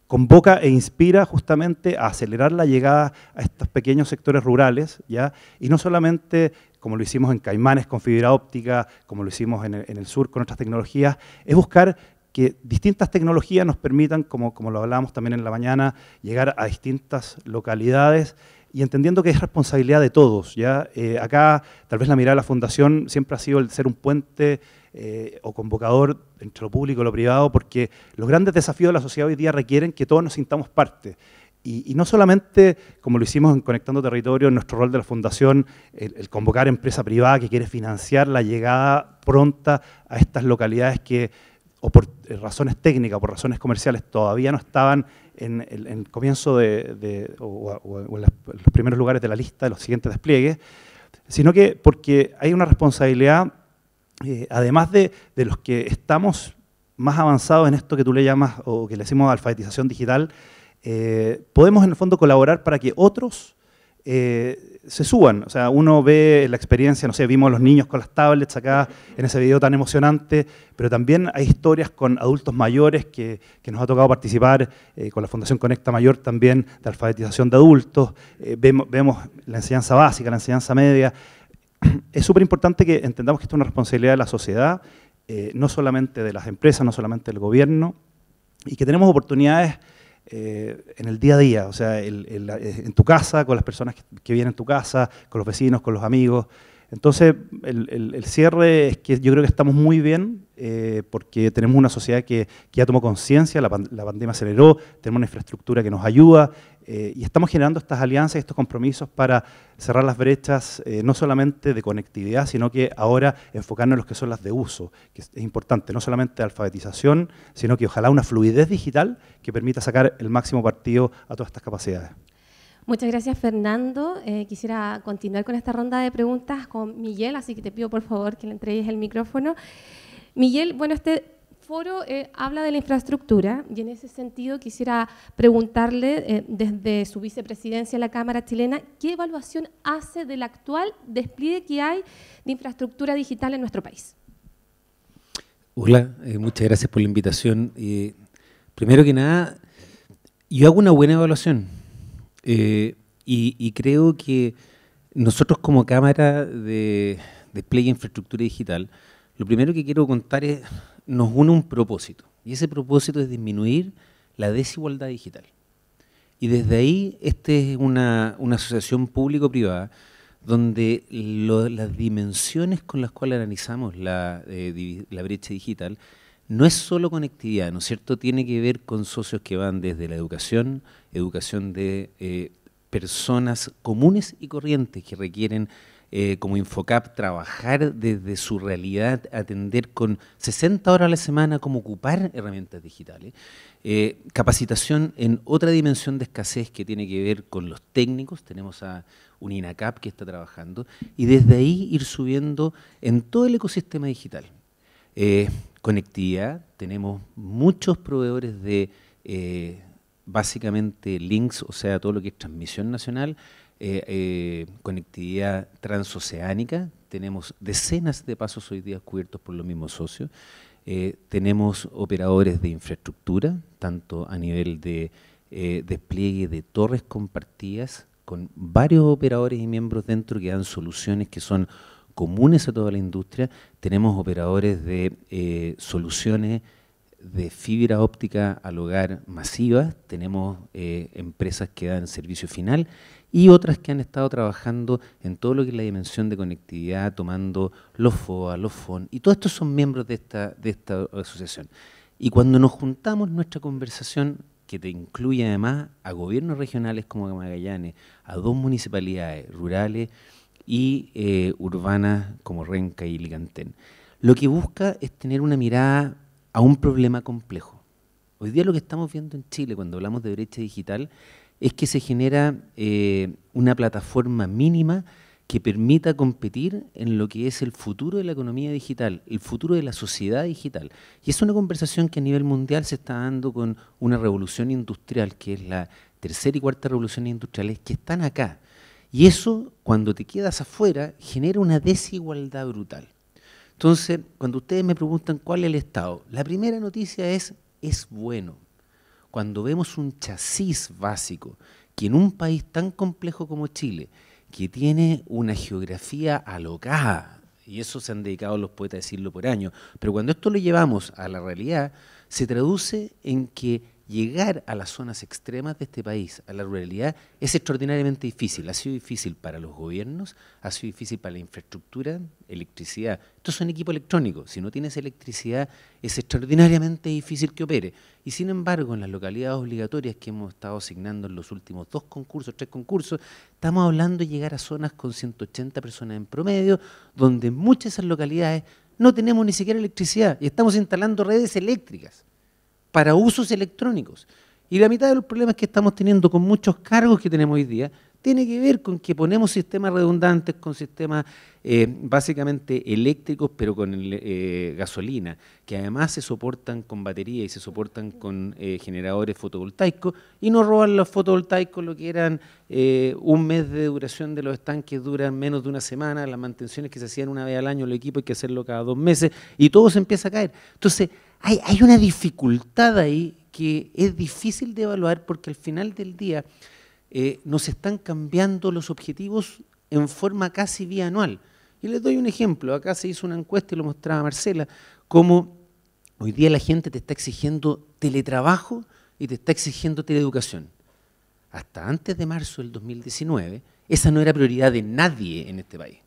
convoca e inspira justamente a acelerar la llegada a estos pequeños sectores rurales, ¿ya? Y no solamente como lo hicimos en Caimanes con fibra óptica, como lo hicimos en el sur con otras tecnologías, es buscar que distintas tecnologías nos permitan, como lo hablábamos también en la mañana, llegar a distintas localidades y entendiendo que es responsabilidad de todos, ¿ya? Acá tal vez la mirada de la Fundación siempre ha sido el ser un puente o convocador entre lo público y lo privado, porque los grandes desafíos de la sociedad hoy día requieren que todos nos sintamos parte. Y no solamente, como lo hicimos en Conectando Territorio, en nuestro rol de la Fundación, el convocar empresa privada que quiere financiar la llegada pronta a estas localidades que, o por razones técnicas o por razones comerciales, todavía no estaban en el comienzo o en los primeros lugares de la lista de los siguientes despliegues, sino que porque hay una responsabilidad, además de los que estamos más avanzados en esto que tú le llamas, o que le decimos alfabetización digital, podemos en el fondo colaborar para que otros se suban. O sea, uno ve la experiencia, no sé, vimos a los niños con las tablets acá en ese video tan emocionante, pero también hay historias con adultos mayores que nos ha tocado participar con la Fundación Conecta Mayor también de alfabetización de adultos. Vemos la enseñanza básica, la enseñanza media. Es súper importante que entendamos que esto es una responsabilidad de la sociedad, no solamente de las empresas, no solamente del gobierno, y que tenemos oportunidades en el día a día, o sea, en tu casa, con las personas que vienen a tu casa, con los vecinos, con los amigos. Entonces, el cierre es que yo creo que estamos muy bien porque tenemos una sociedad que ya tomó conciencia, la pandemia aceleró, tenemos una infraestructura que nos ayuda y estamos generando estas alianzas y estos compromisos para cerrar las brechas, no solamente de conectividad, sino que ahora enfocarnos en los que son las de uso, que es importante, no solamente de alfabetización, sino que ojalá una fluidez digital que permita sacar el máximo partido a todas estas capacidades. Muchas gracias, Fernando. Quisiera continuar con esta ronda de preguntas con Miguel, así que te pido por favor que le entregues el micrófono. Miguel, bueno, este foro habla de la infraestructura y en ese sentido quisiera preguntarle desde su vicepresidencia en la Cámara Chilena, ¿qué evaluación hace del actual despliegue que hay de infraestructura digital en nuestro país? Hola, muchas gracias por la invitación. Primero que nada, yo hago una buena evaluación. Y creo que nosotros como Cámara de Despliegue de Infraestructura Digital, lo primero que quiero contar es, nos une un propósito, y ese propósito es disminuir la desigualdad digital. Y desde ahí, es una asociación público-privada, donde las dimensiones con las cuales analizamos la brecha digital, no es solo conectividad, ¿no es cierto? Tiene que ver con socios que van desde la educación de personas comunes y corrientes que requieren, como Infocap, trabajar desde su realidad, atender con 60 horas a la semana cómo ocupar herramientas digitales. Capacitación en otra dimensión de escasez que tiene que ver con los técnicos, tenemos a un INACAP que está trabajando, y desde ahí ir subiendo en todo el ecosistema digital. Conectividad, tenemos muchos proveedores de básicamente links, o sea, todo lo que es transmisión nacional, conectividad transoceánica, tenemos decenas de pasos hoy día cubiertos por los mismos socios, tenemos operadores de infraestructura, tanto a nivel de despliegue de torres compartidas con varios operadores y miembros dentro que dan soluciones que son comunes a toda la industria. Tenemos operadores de soluciones de fibra óptica al hogar masivas, tenemos empresas que dan servicio final y otras que han estado trabajando en todo lo que es la dimensión de conectividad, tomando los FOA, los FON, y todos estos son miembros de esta asociación. Y cuando nos juntamos, nuestra conversación, que te incluye además a gobiernos regionales como Magallanes, a 2 municipalidades rurales y urbanas como Renca y Licantén, lo que busca es tener una mirada a un problema complejo. Hoy día lo que estamos viendo en Chile cuando hablamos de brecha digital es que se genera una plataforma mínima que permita competir en lo que es el futuro de la economía digital, el futuro de la sociedad digital. Y es una conversación que a nivel mundial se está dando con una revolución industrial, que es la tercera y cuarta revolución industriales, que están acá. Y eso, cuando te quedas afuera, genera una desigualdad brutal. Entonces, cuando ustedes me preguntan cuál es el estado, la primera noticia es bueno. Cuando vemos un chasis básico, que en un país tan complejo como Chile, que tiene una geografía alocada, y eso se han dedicado los poetas a decirlo por años, pero cuando esto lo llevamos a la realidad, se traduce en que llegar a las zonas extremas de este país, a la ruralidad, es extraordinariamente difícil. Ha sido difícil para los gobiernos, ha sido difícil para la infraestructura, electricidad. Estos son equipos electrónicos. Si no tienes electricidad, es extraordinariamente difícil que opere. Y sin embargo, en las localidades obligatorias que hemos estado asignando en los últimos 2 concursos, 3 concursos, estamos hablando de llegar a zonas con 180 personas en promedio, donde en muchas de esas localidades no tenemos ni siquiera electricidad y estamos instalando redes eléctricas para usos electrónicos. Y la mitad de los problemas que estamos teniendo con muchos cargos que tenemos hoy día tiene que ver con que ponemos sistemas redundantes con sistemas básicamente eléctricos, pero con gasolina, que además se soportan con batería y se soportan con generadores fotovoltaicos, y nos roban los fotovoltaicos, lo que eran un mes de duración de los estanques, duran menos de una semana, las mantenciones que se hacían una vez al año, el equipo hay que hacerlo cada 2 meses, y todo se empieza a caer. Entonces, hay una dificultad ahí que es difícil de evaluar, porque al final del día nos están cambiando los objetivos en forma casi bianual. Y les doy un ejemplo. Acá se hizo una encuesta y lo mostraba Marcela, cómo hoy día la gente te está exigiendo teletrabajo y te está exigiendo teleeducación. Hasta antes de marzo del 2019, esa no era prioridad de nadie en este país.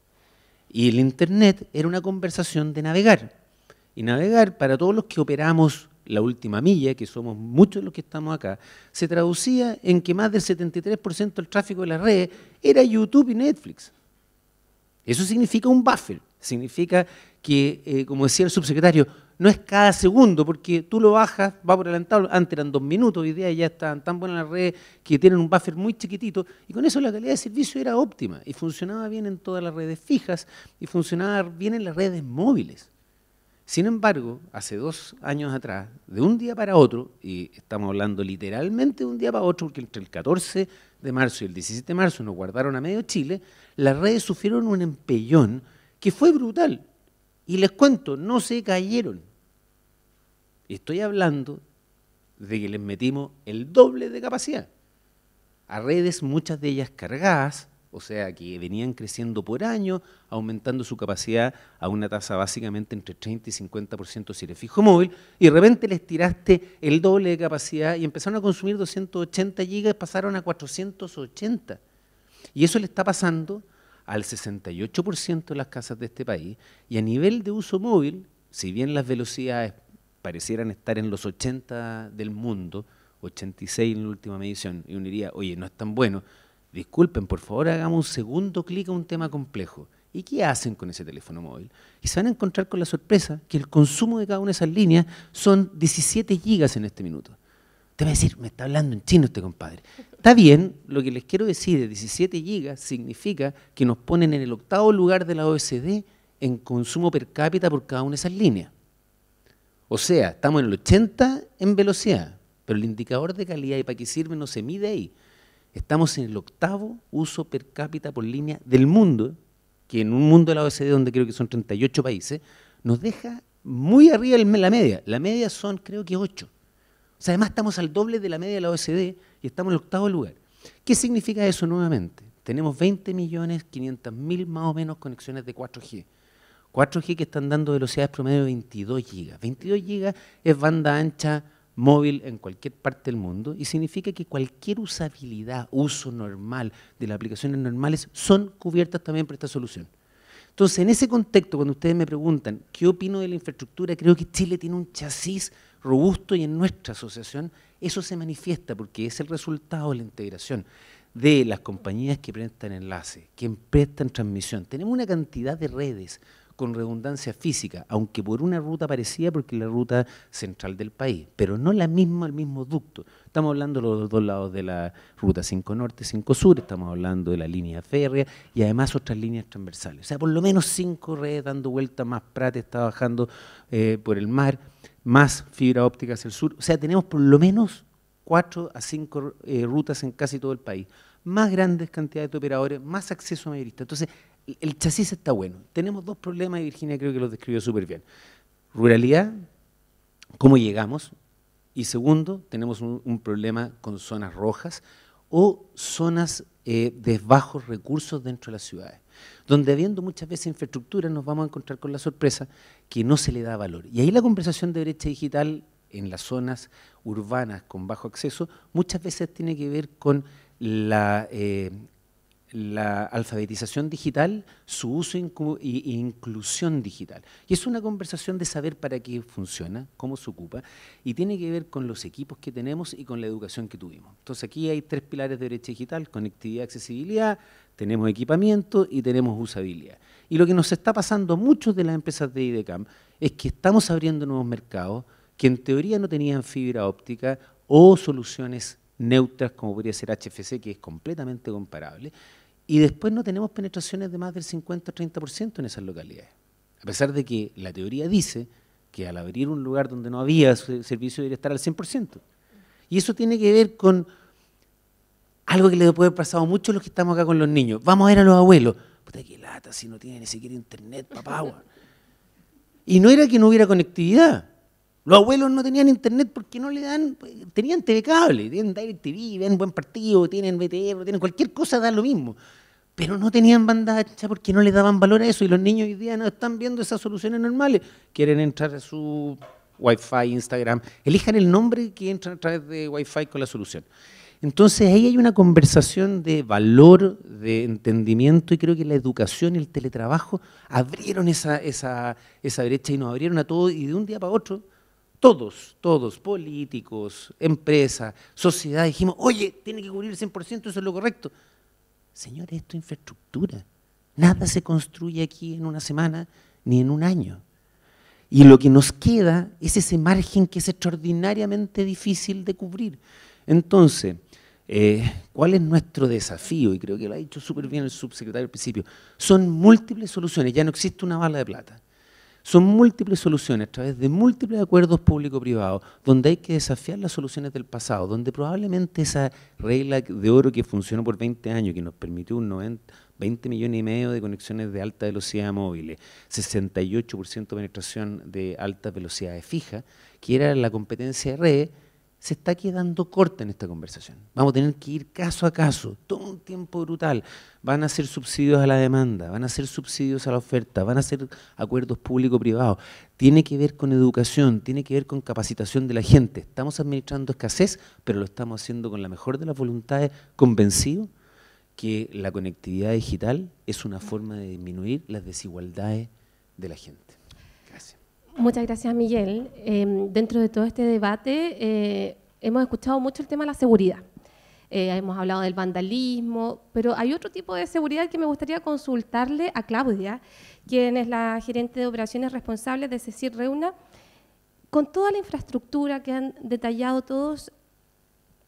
Y el Internet era una conversación de navegar. Y navegar, para todos los que operamos la última milla, que somos muchos de los que estamos acá, se traducía en que más del 73% del tráfico de las redes era YouTube y Netflix. Eso significa un buffer, significa que, como decía el subsecretario, no es cada segundo, porque tú lo bajas, va por adelantado, antes eran 2 minutos, hoy día ya están tan buenas las redes que tienen un buffer muy chiquitito, y con eso la calidad de servicio era óptima, y funcionaba bien en todas las redes fijas, y funcionaba bien en las redes móviles. Sin embargo, hace 2 años atrás, de un día para otro, y estamos hablando literalmente de un día para otro, porque entre el 14 de marzo y el 17 de marzo nos guardaron a medio Chile, las redes sufrieron un empellón que fue brutal. Y les cuento, no se cayeron. Estoy hablando de que les metimos el doble de capacidad a redes, muchas de ellas cargadas, o sea, que venían creciendo por año, aumentando su capacidad a una tasa básicamente entre 30 y 50% si eres fijo móvil, y de repente les tiraste el doble de capacidad y empezaron a consumir 280 gigas, pasaron a 480. Y eso le está pasando al 68% de las casas de este país, y a nivel de uso móvil, si bien las velocidades parecieran estar en los 80 del mundo, 86 en la última medición, y uno diría, oye, no es tan bueno. Disculpen, por favor, hagamos un segundo clic a un tema complejo. ¿Y qué hacen con ese teléfono móvil? Y se van a encontrar con la sorpresa que el consumo de cada una de esas líneas son 17 gigas en este minuto. Te va a decir, me está hablando en chino este compadre. Está bien, lo que les quiero decir de 17 gigas significa que nos ponen en el 8º lugar de la OECD en consumo per cápita por cada una de esas líneas. O sea, estamos en el 80 en velocidad, pero el indicador de calidad y para qué sirve no se mide ahí. Estamos en el 8º uso per cápita por línea del mundo, que en un mundo de la OECD, donde creo que son 38 países, nos deja muy arriba la media. La media son, creo que 8. O sea, además estamos al doble de la media de la OECD y estamos en el 8º lugar. ¿Qué significa eso nuevamente? Tenemos 20.500.000 más o menos conexiones de 4G. 4G que están dando velocidades promedio de 22 gigas. 22 gigas es banda ancha móvil en cualquier parte del mundo y significa que cualquier usabilidad, uso normal de las aplicaciones normales son cubiertas también por esta solución. Entonces, en ese contexto, cuando ustedes me preguntan qué opino de la infraestructura, creo que Chile tiene un chasis robusto y en nuestra asociación eso se manifiesta porque es el resultado de la integración de las compañías que prestan enlace, que prestan transmisión. Tenemos una cantidad de redes con redundancia física, aunque por una ruta parecida porque es la ruta central del país, pero no la misma, el mismo ducto. Estamos hablando de los dos lados de la ruta 5 Norte, 5 Sur, estamos hablando de la línea férrea y además otras líneas transversales. O sea, por lo menos 5 redes dando vuelta, más Prat está bajando por el mar, más fibra óptica hacia el sur. O sea, tenemos por lo menos 4 a 5 rutas en casi todo el país. Más grandes cantidades de operadores, más acceso a mayorista. Entonces, el chasis está bueno. Tenemos 2 problemas y Virginia creo que los describió súper bien. Ruralidad, cómo llegamos. Y segundo, tenemos un problema con zonas rojas o zonas de bajos recursos dentro de las ciudades, donde habiendo muchas veces infraestructura nos vamos a encontrar con la sorpresa que no se le da valor. Y ahí la conversación de brecha digital en las zonas urbanas con bajo acceso muchas veces tiene que ver con la alfabetización digital, su uso e inclusión digital. Y es una conversación de saber para qué funciona, cómo se ocupa, y tiene que ver con los equipos que tenemos y con la educación que tuvimos. Entonces aquí hay 3 pilares de brecha digital: conectividad, accesibilidad, tenemos equipamiento y tenemos usabilidad. Y lo que nos está pasando a muchos de las empresas de IDECAM es que estamos abriendo nuevos mercados que en teoría no tenían fibra óptica o soluciones neutras como podría ser HFC, que es completamente comparable, y después no tenemos penetraciones de más del 50-30% en esas localidades. A pesar de que la teoría dice que al abrir un lugar donde no había servicio debería estar al 100%. Y eso tiene que ver con algo que le puede haber pasado mucho a los que estamos acá con los niños. Vamos a ver a los abuelos. Puta, qué lata, si no tienen ni siquiera internet, papá. Y no era que no hubiera conectividad. Los abuelos no tenían internet porque no le dan, tenían TV cable, tienen DirecTV, ven buen partido, tienen BTR, tienen cualquier cosa, da lo mismo. Pero no tenían banda ancha porque no le daban valor a eso y los niños hoy día no están viendo esas soluciones normales. Quieren entrar a su Wi-Fi, Instagram, elijan el nombre que entran a través de Wi-Fi con la solución. Entonces ahí hay una conversación de valor, de entendimiento y creo que la educación y el teletrabajo abrieron esa brecha y nos abrieron a todos y de un día para otro todos, políticos, empresas, sociedad, dijimos, oye, tiene que cubrir el 100%, eso es lo correcto. Señores, esto es infraestructura. Nada se construye aquí en una semana ni en un año. Y lo que nos queda es ese margen que es extraordinariamente difícil de cubrir. Entonces, ¿cuál es nuestro desafío? Y creo que lo ha dicho súper bien el subsecretario al principio. Son múltiples soluciones, ya no existe una bala de plata. Son múltiples soluciones a través de múltiples acuerdos público-privados, donde hay que desafiar las soluciones del pasado, donde probablemente esa regla de oro que funcionó por 20 años, que nos permitió 20 millones y medio de conexiones de alta velocidad móviles, 68% de penetración de altas velocidades fijas, que era la competencia de redes, se está quedando corta en esta conversación. Vamos a tener que ir caso a caso, todo un tiempo brutal. Van a ser subsidios a la demanda, van a ser subsidios a la oferta, van a ser acuerdos público-privados. Tiene que ver con educación, tiene que ver con capacitación de la gente. Estamos administrando escasez, pero lo estamos haciendo con la mejor de las voluntades, convencidos que la conectividad digital es una forma de disminuir las desigualdades de la gente. Gracias. Muchas gracias, Miguel. Dentro de todo este debate hemos escuchado mucho el tema de la seguridad. Hemos hablado del vandalismo, pero hay otro tipo de seguridad que me gustaría consultarle a Claudia, quien es la gerente de operaciones responsable de CECIR Reuna. Con toda la infraestructura que han detallado todos,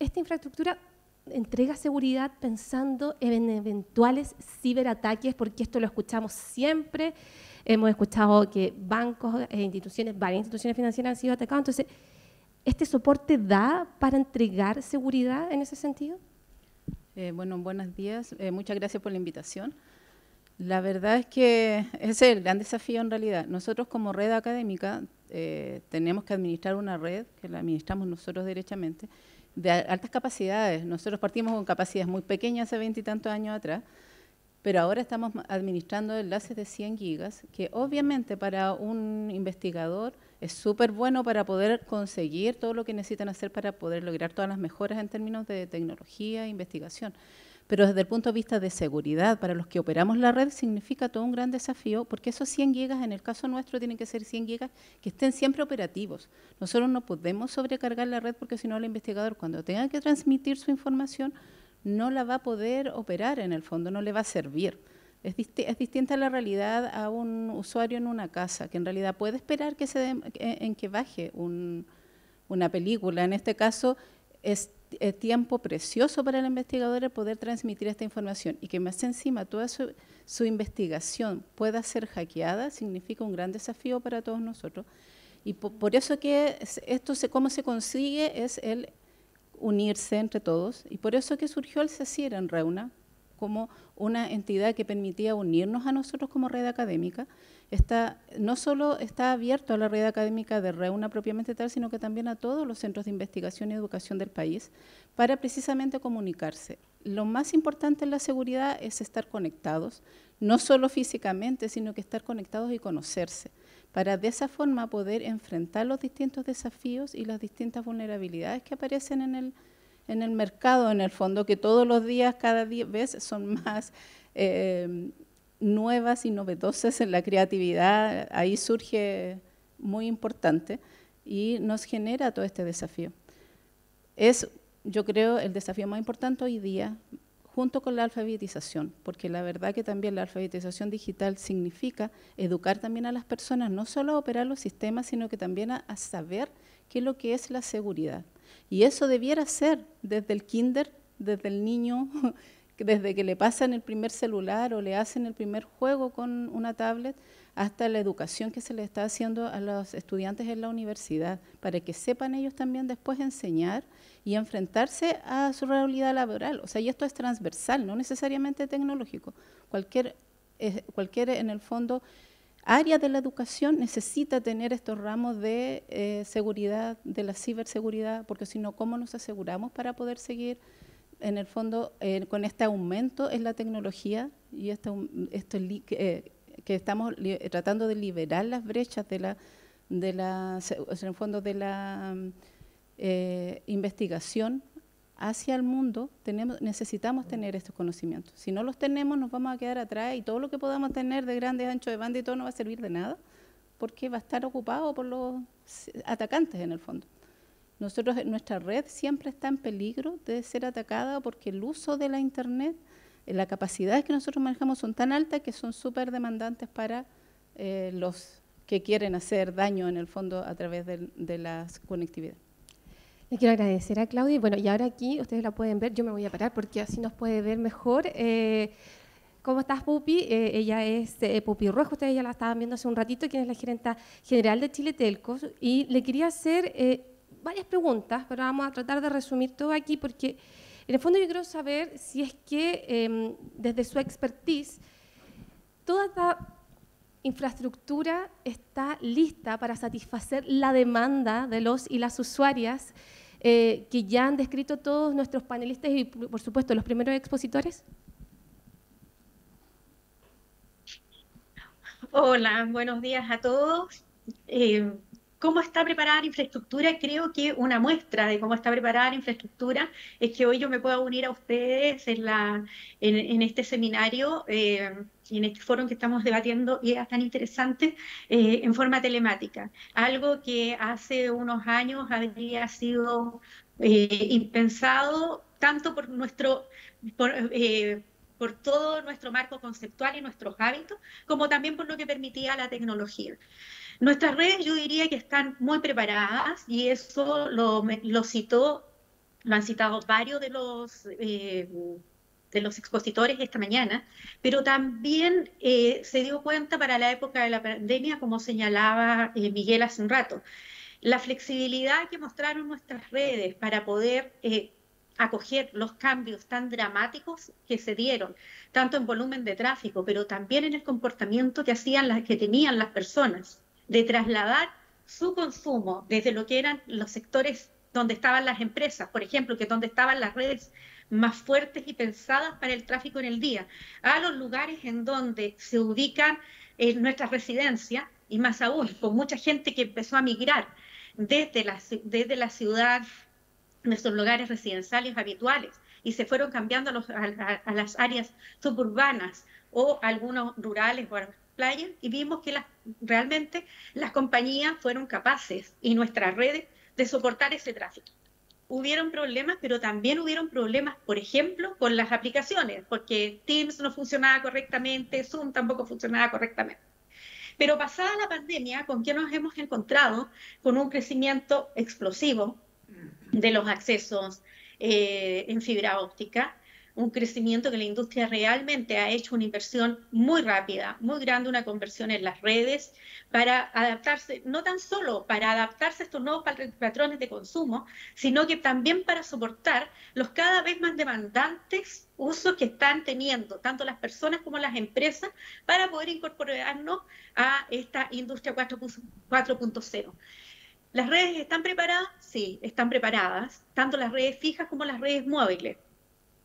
¿esta infraestructura entrega seguridad pensando en eventuales ciberataques? Porque esto lo escuchamos siempre. Hemos escuchado que bancos, varias instituciones financieras han sido atacados. Entonces, ¿este soporte da para entregar seguridad en ese sentido? Bueno, buenos días. Muchas gracias por la invitación. La verdad es que ese es el gran desafío en realidad. Nosotros como red académica tenemos que administrar una red, que la administramos nosotros derechamente, de altas capacidades. Nosotros partimos con capacidades muy pequeñas hace 20 y tantos años atrás, pero ahora estamos administrando enlaces de 100 gigas, que obviamente para un investigador es súper bueno para poder conseguir todo lo que necesitan hacer para poder lograr todas las mejoras en términos de tecnología e investigación. Pero desde el punto de vista de seguridad, para los que operamos la red, significa todo un gran desafío, porque esos 100 gigas, en el caso nuestro, tienen que ser 100 gigas que estén siempre operativos. Nosotros no podemos sobrecargar la red, porque si no el investigador, cuando tenga que transmitir su información, no la va a poder operar en el fondo, no le va a servir. Es distinta la realidad a un usuario en una casa, que en realidad puede esperar que que baje una película. En este caso, es tiempo precioso para el investigador el poder transmitir esta información, y que más encima toda su investigación pueda ser hackeada significa un gran desafío para todos nosotros. Y por eso que esto cómo se consigue es el unirse entre todos, y por eso que surgió el CSIR en Reuna como una entidad que permitía unirnos a nosotros como red académica. No solo está abierto a la red académica de Reuna propiamente tal, sino que también a todos los centros de investigación y educación del país, para precisamente comunicarse. Lo más importante en la seguridad es estar conectados, no solo físicamente, sino que estar conectados y conocerse, para de esa forma poder enfrentar los distintos desafíos y las distintas vulnerabilidades que aparecen en el mercado, en el fondo, que todos los días, cada vez son más nuevas y novedosas en la creatividad. Ahí surge muy importante y nos genera todo este desafío. Es, yo creo, el desafío más importante hoy día, junto con la alfabetización, porque la verdad que también la alfabetización digital significa educar también a las personas, no solo a operar los sistemas, sino que también a saber qué es lo que es la seguridad. Y eso debiera ser desde el kinder, desde el niño, desde que le pasan el primer celular o le hacen el primer juego con una tablet, hasta la educación que se le está haciendo a los estudiantes en la universidad, para que sepan ellos también después enseñar y enfrentarse a su realidad laboral. O sea, y esto es transversal, no necesariamente tecnológico. Cualquier en el fondo, área de la educación necesita tener estos ramos de seguridad, de la ciberseguridad, porque si no, ¿cómo nos aseguramos para poder seguir en el fondo con este aumento en la tecnología y que estamos tratando de liberar las brechas en el fondo de la investigación hacia el mundo? Necesitamos tener estos conocimientos. Si no los tenemos, nos vamos a quedar atrás, y todo lo que podamos tener de grandes anchos de banda y todo no va a servir de nada, porque va a estar ocupado por los atacantes en el fondo. Nosotros, nuestra red siempre está en peligro de ser atacada, porque el uso de la Internet, las capacidades que nosotros manejamos son tan altas que son súper demandantes para los que quieren hacer daño en el fondo a través de la conectividad. Le quiero agradecer a Claudia. Bueno, y ahora aquí ustedes la pueden ver, yo me voy a parar porque así nos puede ver mejor. ¿Cómo estás, Pupi? Ella es Pupi Rojo, ustedes ya la estaban viendo hace un ratito, quien es la gerenta general de Chile Telco, y le quería hacer varias preguntas, pero vamos a tratar de resumir todo aquí, porque en el fondo yo quiero saber si es que desde su expertise toda esta infraestructura está lista para satisfacer la demanda de los y las usuarias que ya han descrito todos nuestros panelistas y, por supuesto, los primeros expositores. Hola, buenos días a todos. ¿Cómo está preparada la infraestructura? Creo que una muestra de cómo está preparada la infraestructura es que hoy yo me pueda unir a ustedes en este seminario y en este foro que estamos debatiendo ideas tan interesantes en forma telemática. Algo que hace unos años habría sido impensado, tanto por todo nuestro marco conceptual y nuestros hábitos, como también por lo que permitía la tecnología. Nuestras redes, yo diría que están muy preparadas, y eso lo han citado varios de los expositores esta mañana, pero también se dio cuenta para la época de la pandemia, como señalaba Miguel hace un rato, la flexibilidad que mostraron nuestras redes para poder acoger los cambios tan dramáticos que se dieron, tanto en volumen de tráfico, pero también en el comportamiento que tenían las personas, de trasladar su consumo desde lo que eran los sectores donde estaban las empresas, por ejemplo, que es donde estaban las redes más fuertes y pensadas para el tráfico en el día, a los lugares en donde se ubican nuestras residencias, y más aún, con mucha gente que empezó a migrar desde la ciudad, nuestros lugares residenciales habituales, y se fueron cambiando a las áreas suburbanas o algunos rurales o a las playas, y vimos que realmente las compañías fueron capaces, y nuestras redes, de soportar ese tráfico. Hubieron problemas, pero también hubieron problemas, por ejemplo, con las aplicaciones, porque Teams no funcionaba correctamente, Zoom tampoco funcionaba correctamente. Pero pasada la pandemia, ¿con qué nos hemos encontrado? Con un crecimiento explosivo de los accesos en fibra óptica, un crecimiento que la industria realmente ha hecho una inversión muy rápida, muy grande, una conversión en las redes para adaptarse, no tan solo para adaptarse a estos nuevos patrones de consumo, sino que también para soportar los cada vez más demandantes usos que están teniendo tanto las personas como las empresas para poder incorporarnos a esta industria 4.0. ¿Las redes están preparadas? Sí, están preparadas, tanto las redes fijas como las redes móviles.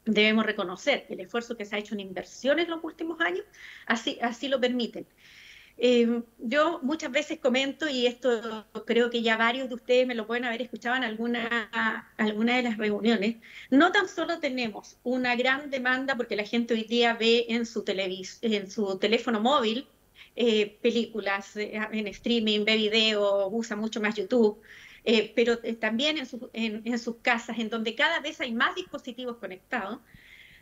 Debemos reconocer que el esfuerzo que se ha hecho en inversiones en los últimos años así lo permiten. Yo muchas veces comento, y esto creo que ya varios de ustedes me lo pueden haber escuchado en alguna de las reuniones, no tan solo tenemos una gran demanda porque la gente hoy día ve en su teléfono móvil películas en streaming, ve video, usa mucho más YouTube, pero también en sus casas, en donde cada vez hay más dispositivos conectados,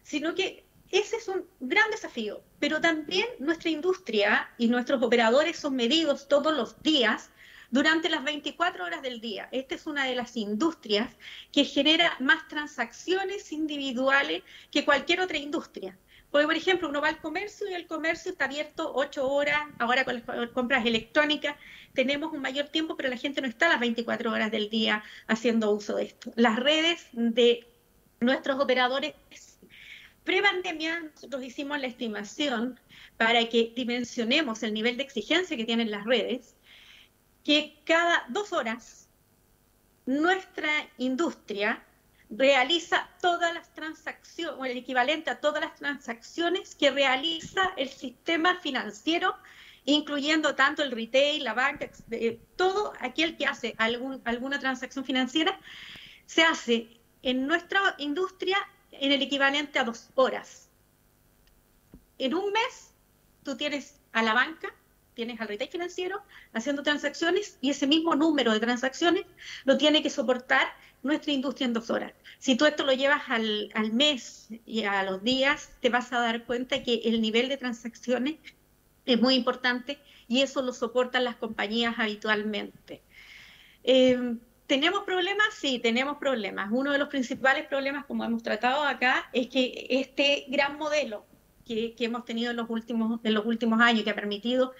sino que ese es un gran desafío, pero también nuestra industria y nuestros operadores son medidos todos los días durante las 24 horas del día. Esta es una de las industrias que genera más transacciones individuales que cualquier otra industria. Porque, por ejemplo, uno va al comercio y el comercio está abierto 8 horas, ahora con las compras electrónicas tenemos un mayor tiempo, pero la gente no está las 24 horas del día haciendo uso de esto. Las redes de nuestros operadores, pre-pandemia nosotros hicimos la estimación para que dimensionemos el nivel de exigencia que tienen las redes, que cada 2 horas nuestra industria realiza todas las transacciones, o el equivalente a todas las transacciones que realiza el sistema financiero, incluyendo tanto el retail, la banca, todo aquel que hace alguna transacción financiera, se hace en nuestra industria en el equivalente a 2 horas. En un mes, tú tienes a la banca, tienes al retail financiero haciendo transacciones, y ese mismo número de transacciones lo tiene que soportar nuestra industria en 2 horas. Si tú esto lo llevas al mes y a los días, te vas a dar cuenta que el nivel de transacciones es muy importante, y eso lo soportan las compañías habitualmente. ¿Tenemos problemas? Sí, tenemos problemas. Uno de los principales problemas, como hemos tratado acá, es que este gran modelo que hemos tenido en los últimos años, que ha permitido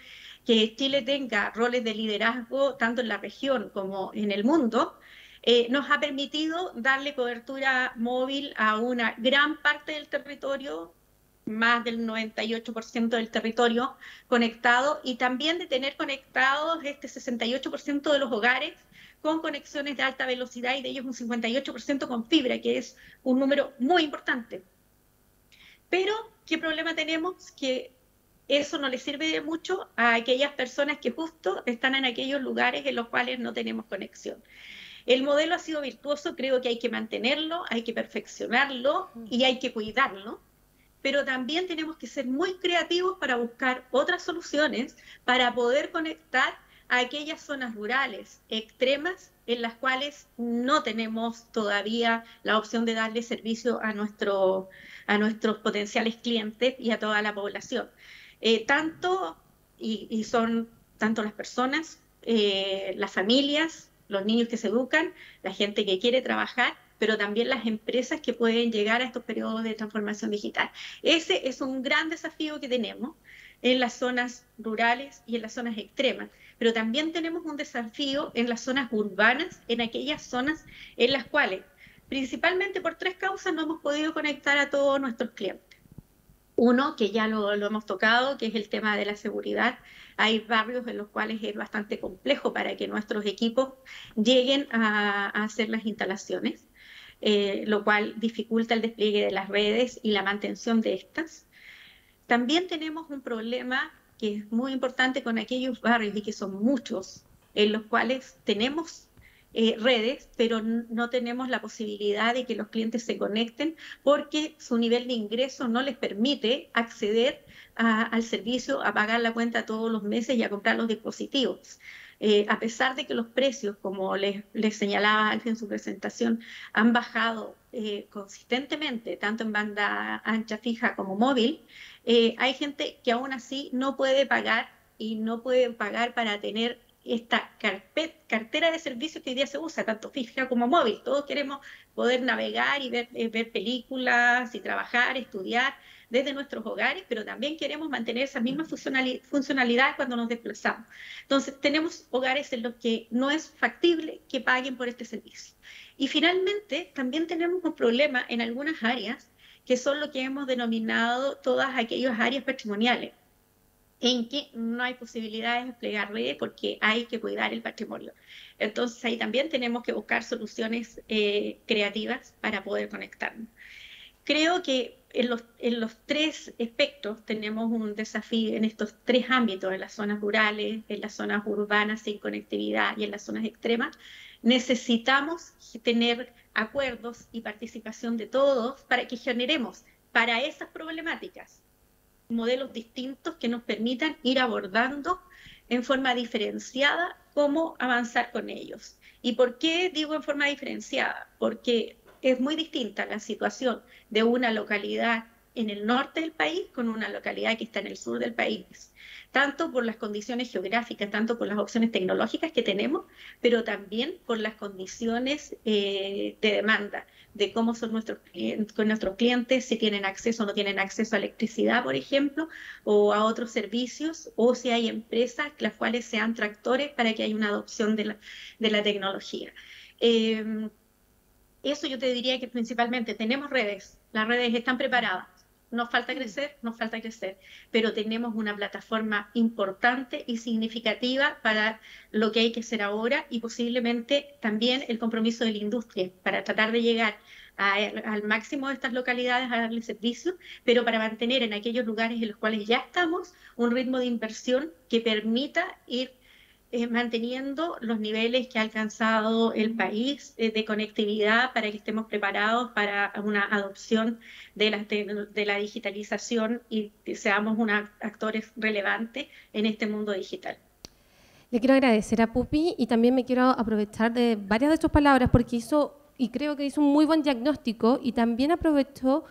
que Chile tenga roles de liderazgo tanto en la región como en el mundo, nos ha permitido darle cobertura móvil a una gran parte del territorio, más del 98% del territorio conectado, y también de tener conectados este 68% de los hogares con conexiones de alta velocidad, y de ellos un 58% con fibra, que es un número muy importante. Pero, ¿qué problema tenemos? Que eso no le sirve de mucho a aquellas personas que justo están en aquellos lugares en los cuales no tenemos conexión. El modelo ha sido virtuoso, creo que hay que mantenerlo, hay que perfeccionarlo y hay que cuidarlo, pero también tenemos que ser muy creativos para buscar otras soluciones para poder conectar a aquellas zonas rurales extremas en las cuales no tenemos todavía la opción de darle servicio a nuestros potenciales clientes y a toda la población. Son tanto las personas, las familias, los niños que se educan, la gente que quiere trabajar, pero también las empresas que pueden llegar a estos periodos de transformación digital. Ese es un gran desafío que tenemos en las zonas rurales y en las zonas extremas, pero también tenemos un desafío en las zonas urbanas, en aquellas zonas en las cuales, principalmente por 3 causas, no hemos podido conectar a todos nuestros clientes. Uno, que ya lo hemos tocado, que es el tema de la seguridad. Hay barrios en los cuales es bastante complejo para que nuestros equipos lleguen a hacer las instalaciones, lo cual dificulta el despliegue de las redes y la mantención de estas. También tenemos un problema que es muy importante con aquellos barrios, y que son muchos, en los cuales tenemos redes, pero no tenemos la posibilidad de que los clientes se conecten porque su nivel de ingreso no les permite acceder al servicio, a pagar la cuenta todos los meses y a comprar los dispositivos. A pesar de que los precios, como les señalaba Alfie en su presentación, han bajado consistentemente, tanto en banda ancha fija como móvil, hay gente que aún así no puede pagar, y no puede pagar para tener esta cartera de servicios que hoy día se usa, tanto fija como móvil. Todos queremos poder navegar y ver películas y trabajar, estudiar desde nuestros hogares, pero también queremos mantener esa misma funcionalidad cuando nos desplazamos. Entonces, tenemos hogares en los que no es factible que paguen por este servicio. Y finalmente, también tenemos un problema en algunas áreas, que son lo que hemos denominado todas aquellas áreas patrimoniales, en que no hay posibilidad de desplegar redes porque hay que cuidar el patrimonio. Entonces ahí también tenemos que buscar soluciones creativas para poder conectarnos. Creo que en los tres aspectos tenemos un desafío en estos tres ámbitos: en las zonas rurales, en las zonas urbanas sin conectividad y en las zonas extremas. Necesitamos tener acuerdos y participación de todos para que generemos para esas problemáticas modelos distintos que nos permitan ir abordando en forma diferenciada cómo avanzar con ellos. ¿Y por qué digo en forma diferenciada? Porque es muy distinta la situación de una localidad en el norte del país con una localidad que está en el sur del país, tanto por las condiciones geográficas, tanto por las opciones tecnológicas que tenemos, pero también por las condiciones de demanda, de cómo son nuestros clientes, si tienen acceso o no tienen acceso a electricidad, por ejemplo, o a otros servicios, o si hay empresas las cuales sean tractores para que haya una adopción de la tecnología. Eso yo te diría que principalmente tenemos redes, las redes están preparadas. Nos falta crecer, pero tenemos una plataforma importante y significativa para lo que hay que hacer ahora, y posiblemente también el compromiso de la industria para tratar de llegar al máximo de estas localidades a darle servicio, pero para mantener en aquellos lugares en los cuales ya estamos un ritmo de inversión que permita ir manteniendo los niveles que ha alcanzado el país de conectividad, para que estemos preparados para una adopción de la digitalización y que seamos actores relevantes en este mundo digital. Le quiero agradecer a Pupi, y también me quiero aprovechar de varias de sus palabras, porque creo que hizo un muy buen diagnóstico, y también aprovechó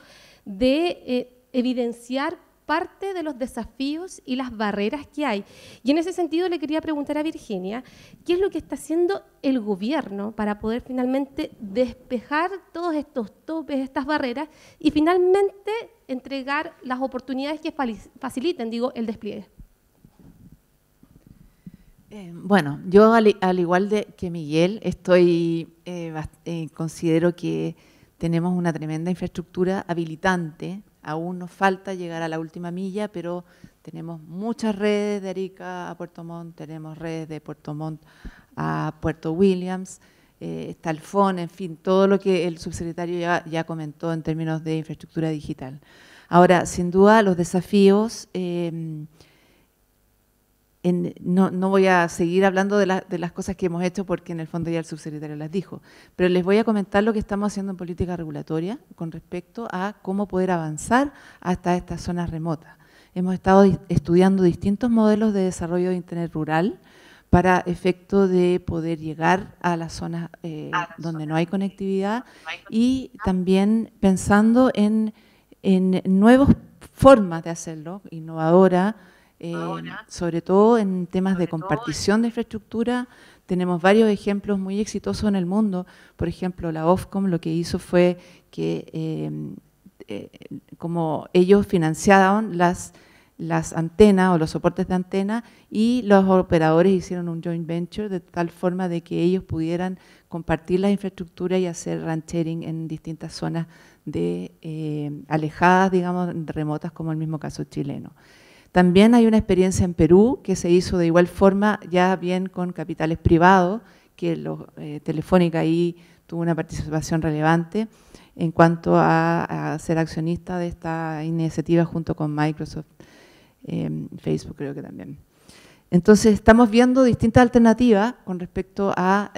de evidenciar parte de los desafíos y las barreras que hay. Y en ese sentido le quería preguntar a Virginia, ¿qué es lo que está haciendo el gobierno para poder finalmente despejar todos estos topes, estas barreras, y finalmente entregar las oportunidades que faciliten, el despliegue? Bueno, yo al igual que Miguel, considero que tenemos una tremenda infraestructura habilitante. Aún nos falta llegar a la última milla, pero tenemos muchas redes de Arica a Puerto Montt, tenemos redes de Puerto Montt a Puerto Williams, está el FON, en fin, todo lo que el subsecretario ya comentó en términos de infraestructura digital. Ahora, sin duda, los desafíos, no voy a seguir hablando de las cosas que hemos hecho, porque en el fondo ya el subsecretario las dijo, pero les voy a comentar lo que estamos haciendo en política regulatoria con respecto a cómo poder avanzar hasta estas zonas remotas. Hemos estado estudiando distintos modelos de desarrollo de Internet rural para efecto de poder llegar a las zonas donde no hay conectividad, y también pensando en nuevas formas de hacerlo, innovadora, sobre todo en temas de compartición de infraestructura. Tenemos varios ejemplos muy exitosos en el mundo. Por ejemplo, la Ofcom lo que hizo fue que, como ellos financiaban las antenas o los soportes de antena, y los operadores hicieron un joint venture de tal forma de que ellos pudieran compartir la infraestructura y hacer RAN sharing en distintas zonas alejadas, digamos, remotas, como el mismo caso chileno. También hay una experiencia en Perú que se hizo de igual forma, ya bien con capitales privados, que Telefónica ahí tuvo una participación relevante en cuanto a ser accionista de esta iniciativa junto con Microsoft, Facebook creo que también. Entonces estamos viendo distintas alternativas con respecto a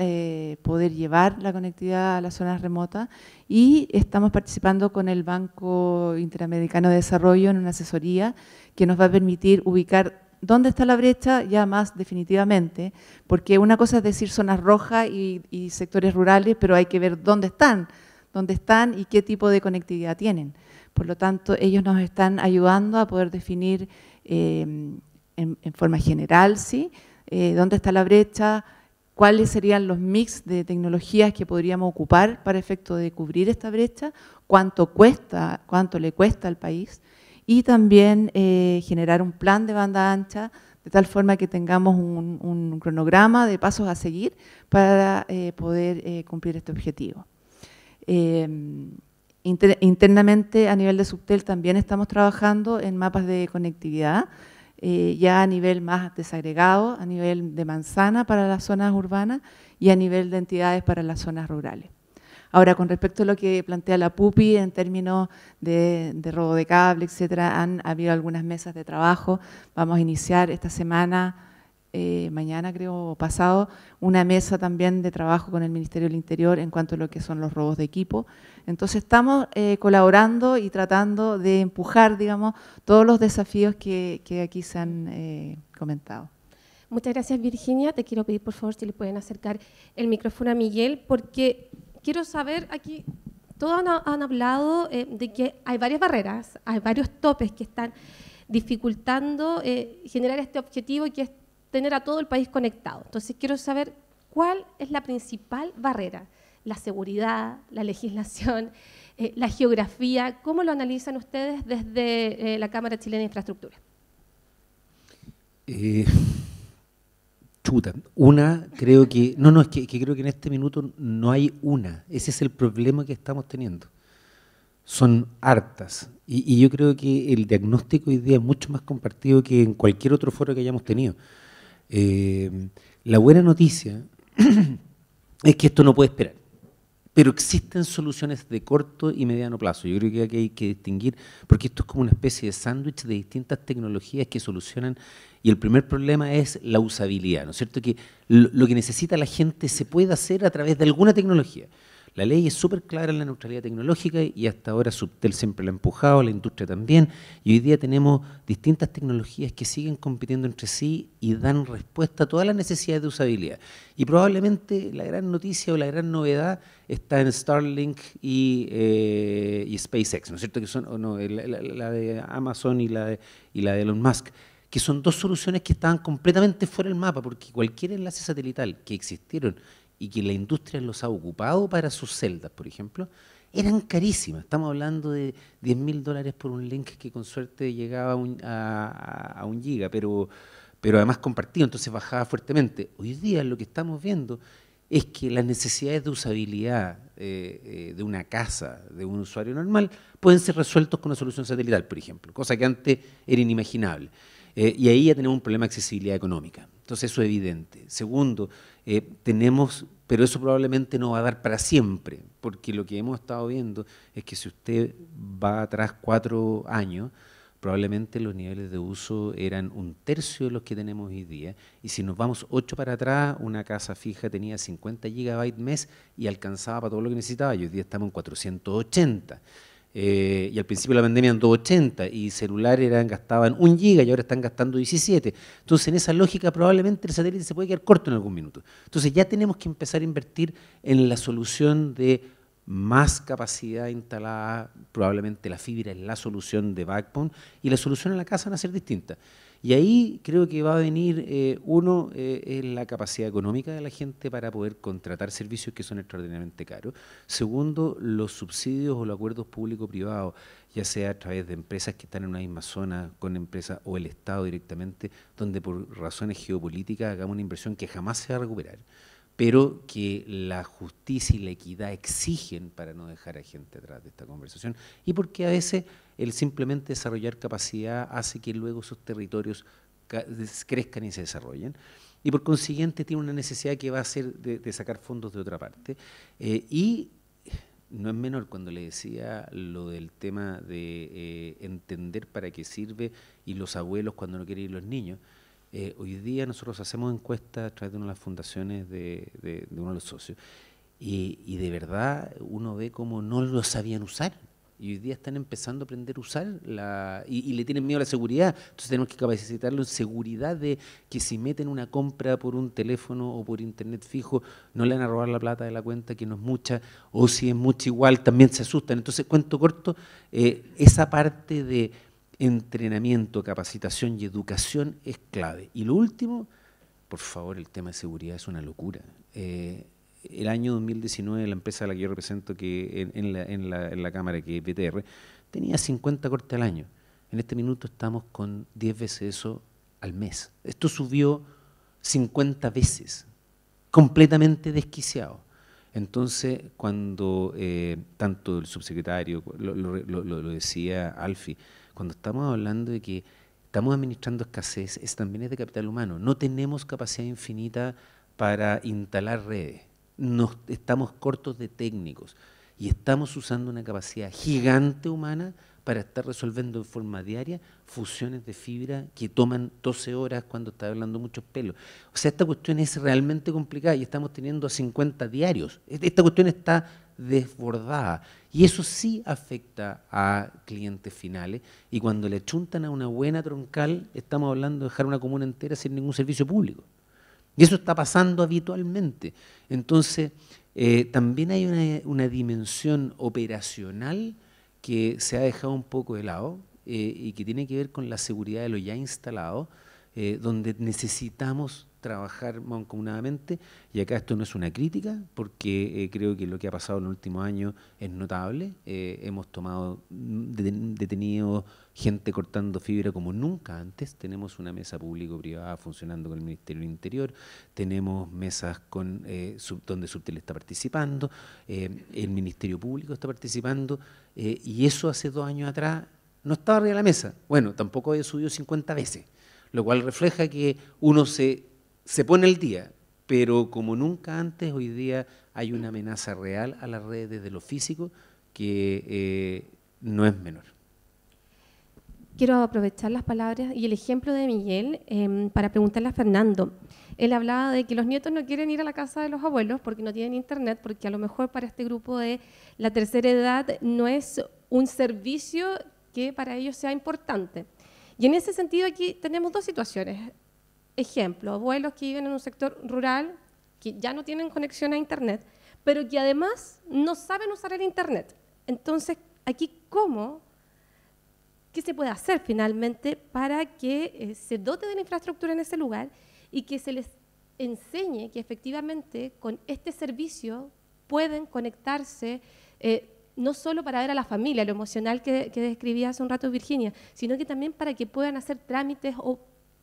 poder llevar la conectividad a las zonas remotas, y estamos participando con el Banco Interamericano de Desarrollo en una asesoría que nos va a permitir ubicar dónde está la brecha ya más definitivamente, porque una cosa es decir zonas rojas y sectores rurales, pero hay que ver dónde están y qué tipo de conectividad tienen. Por lo tanto, ellos nos están ayudando a poder definir en forma general, ¿sí? Dónde está la brecha, cuáles serían los mix de tecnologías que podríamos ocupar para efecto de cubrir esta brecha, cuánto le cuesta al país, y también generar un plan de banda ancha de tal forma que tengamos un cronograma de pasos a seguir para poder cumplir este objetivo. Internamente a nivel de Subtel también estamos trabajando en mapas de conectividad, ya a nivel más desagregado, a nivel de manzana para las zonas urbanas y a nivel de entidades para las zonas rurales. Ahora, con respecto a lo que plantea la PUPI en términos de robo de cable, etcétera, han habido algunas mesas de trabajo. Vamos a iniciar esta semana, mañana creo, o pasado, una mesa también de trabajo con el Ministerio del Interior en cuanto a lo que son los robos de equipo. Entonces estamos colaborando y tratando de empujar, digamos, todos los desafíos que aquí se han comentado. Muchas gracias, Virginia. Te quiero pedir, por favor, si le pueden acercar el micrófono a Miguel, porque quiero saber, aquí todos han hablado de que hay varias barreras, hay varios topes que están dificultando generar este objetivo, que es tener a todo el país conectado. Entonces quiero saber cuál es la principal barrera, la seguridad, la legislación, la geografía. ¿Cómo lo analizan ustedes desde la Cámara Chilena de Infraestructura? Una, creo que, es que creo que en este minuto no hay una. Ese es el problema que estamos teniendo. Son hartas. Y yo creo que el diagnóstico hoy día es mucho más compartido que en cualquier otro foro que hayamos tenido. La buena noticia es que esto no puede esperar, pero existen soluciones de corto y mediano plazo. Yo creo que aquí hay que distinguir, porque esto es como una especie de sándwich de distintas tecnologías que solucionan, y el primer problema es la usabilidad, ¿no es cierto? Que lo que necesita la gente se puede hacer a través de alguna tecnología. La ley es súper clara en la neutralidad tecnológica y hasta ahora Subtel siempre la ha empujado, la industria también, y hoy día tenemos distintas tecnologías que siguen compitiendo entre sí y dan respuesta a todas las necesidades de usabilidad. Y probablemente la gran noticia o la gran novedad está en Starlink y SpaceX, ¿no es cierto? Que son, la de Amazon y la de Elon Musk, que son dos soluciones que estaban completamente fuera del mapa, porque cualquier enlace satelital que existieron y que la industria los ha ocupado para sus celdas, por ejemplo, eran carísimas. Estamos hablando de $10.000 por un link que con suerte llegaba a 1 giga, pero además compartido, entonces bajaba fuertemente. Hoy día lo que estamos viendo es que las necesidades de usabilidad de una casa, de un usuario normal, pueden ser resueltos con una solución satelital, por ejemplo, cosa que antes era inimaginable. Y ahí ya tenemos un problema de accesibilidad económica. Entonces eso es evidente. Segundo, pero eso probablemente no va a dar para siempre, porque lo que hemos estado viendo es que si usted va atrás 4 años, probablemente los niveles de uso eran 1/3 de los que tenemos hoy día, y si nos vamos 8 para atrás, una casa fija tenía 50 GB mes y alcanzaba para todo lo que necesitaba, y hoy día estamos en 480. Y al principio de la pandemia eran 280 y celulares gastaban 1 giga y ahora están gastando 17. Entonces, en esa lógica, probablemente el satélite se puede quedar corto en algún minuto. Entonces, ya tenemos que empezar a invertir en la solución de más capacidad instalada. Probablemente la fibra es la solución de backbone y la solución en la casa van a ser distintas. Y ahí creo que va a venir, uno, la capacidad económica de la gente para poder contratar servicios que son extraordinariamente caros. Segundo, los subsidios o los acuerdos público-privados, ya sea a través de empresas que están en una misma zona con empresas o el Estado directamente, donde por razones geopolíticas hagamos una inversión que jamás se va a recuperar, pero que la justicia y la equidad exigen para no dejar a gente atrás de esta conversación, y porque a veces el simplemente desarrollar capacidad hace que luego esos territorios crezcan y se desarrollen, y por consiguiente tiene una necesidad que va a ser de sacar fondos de otra parte. Y no es menor cuando le decía lo del tema de entender para qué sirve y los abuelos cuando no quieren ir los niños. Hoy día nosotros hacemos encuestas a través de una de las fundaciones de uno de los socios y de verdad uno ve cómo no lo sabían usar y hoy día están empezando a aprender a usar y le tienen miedo a la seguridad. Entonces tenemos que capacitarlo en seguridad de que si meten una compra por un teléfono o por internet fijo no le van a robar la plata de la cuenta, que no es mucha, o si es mucha igual también se asustan. Entonces, cuento corto, esa parte de entrenamiento, capacitación y educación es clave. Y lo último, por favor, el tema de seguridad es una locura. El año 2019 la empresa a la que yo represento que en la Cámara, que es BTR, tenía 50 cortes al año. En este minuto estamos con 10 veces eso al mes. Esto subió 50 veces, completamente desquiciado. Entonces, cuando tanto el subsecretario, lo decía Alfie, cuando estamos hablando de que estamos administrando escasez, también es de capital humano. No tenemos capacidad infinita para instalar redes. Estamos cortos de técnicos y estamos usando una capacidad gigante humana para estar resolviendo en forma diaria fusiones de fibra que toman 12 horas cuando está hablando muchos pelos. O sea, esta cuestión es realmente complicada y estamos teniendo 50 diarios. Esta cuestión está desbordada y eso sí afecta a clientes finales, y cuando le chuntan a una buena troncal estamos hablando de dejar una comuna entera sin ningún servicio público. Y eso está pasando habitualmente. Entonces, también hay una dimensión operacional que se ha dejado un poco de lado y que tiene que ver con la seguridad de lo ya instalado, donde necesitamos trabajar mancomunadamente. Y acá esto no es una crítica, porque creo que lo que ha pasado en los últimos años es notable. Hemos tomado detenido gente cortando fibra como nunca antes. Tenemos una mesa público-privada funcionando con el Ministerio del Interior, tenemos mesas donde Subtel está participando, el Ministerio Público está participando, y eso hace 2 años atrás no estaba arriba de la mesa. Bueno, tampoco había subido 50 veces, lo cual refleja que uno se pone al día, pero como nunca antes, hoy día hay una amenaza real a las redes desde lo físico que no es menor. Quiero aprovechar las palabras y el ejemplo de Miguel para preguntarle a Fernando. Él hablaba de que los nietos no quieren ir a la casa de los abuelos porque no tienen internet, porque a lo mejor para este grupo de la tercera edad no es un servicio que para ellos sea importante. Y en ese sentido aquí tenemos 2 situaciones. Ejemplo, abuelos que viven en un sector rural, que ya no tienen conexión a internet, pero que además no saben usar el internet. Entonces, aquí, ¿qué se puede hacer finalmente para que se dote de la infraestructura en ese lugar y que se les enseñe que efectivamente con este servicio pueden conectarse no solo para ver a la familia, lo emocional que describía hace un rato Virginia, sino que también para que puedan hacer trámites o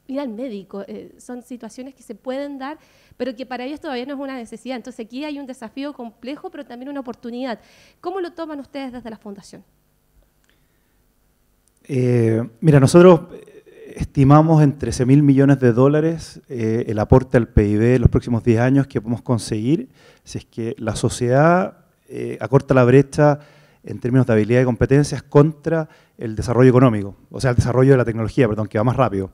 ir al médico? Son situaciones que se pueden dar, pero que para ellos todavía no es una necesidad. Entonces aquí hay un desafío complejo, pero también una oportunidad. ¿Cómo lo toman ustedes desde la Fundación? Mira, nosotros estimamos en $13.000 millones el aporte al PIB en los próximos 10 años que podemos conseguir si es que la sociedad acorta la brecha en términos de habilidad y competencias contra el desarrollo económico, o sea, el desarrollo de la tecnología, perdón, que va más rápido.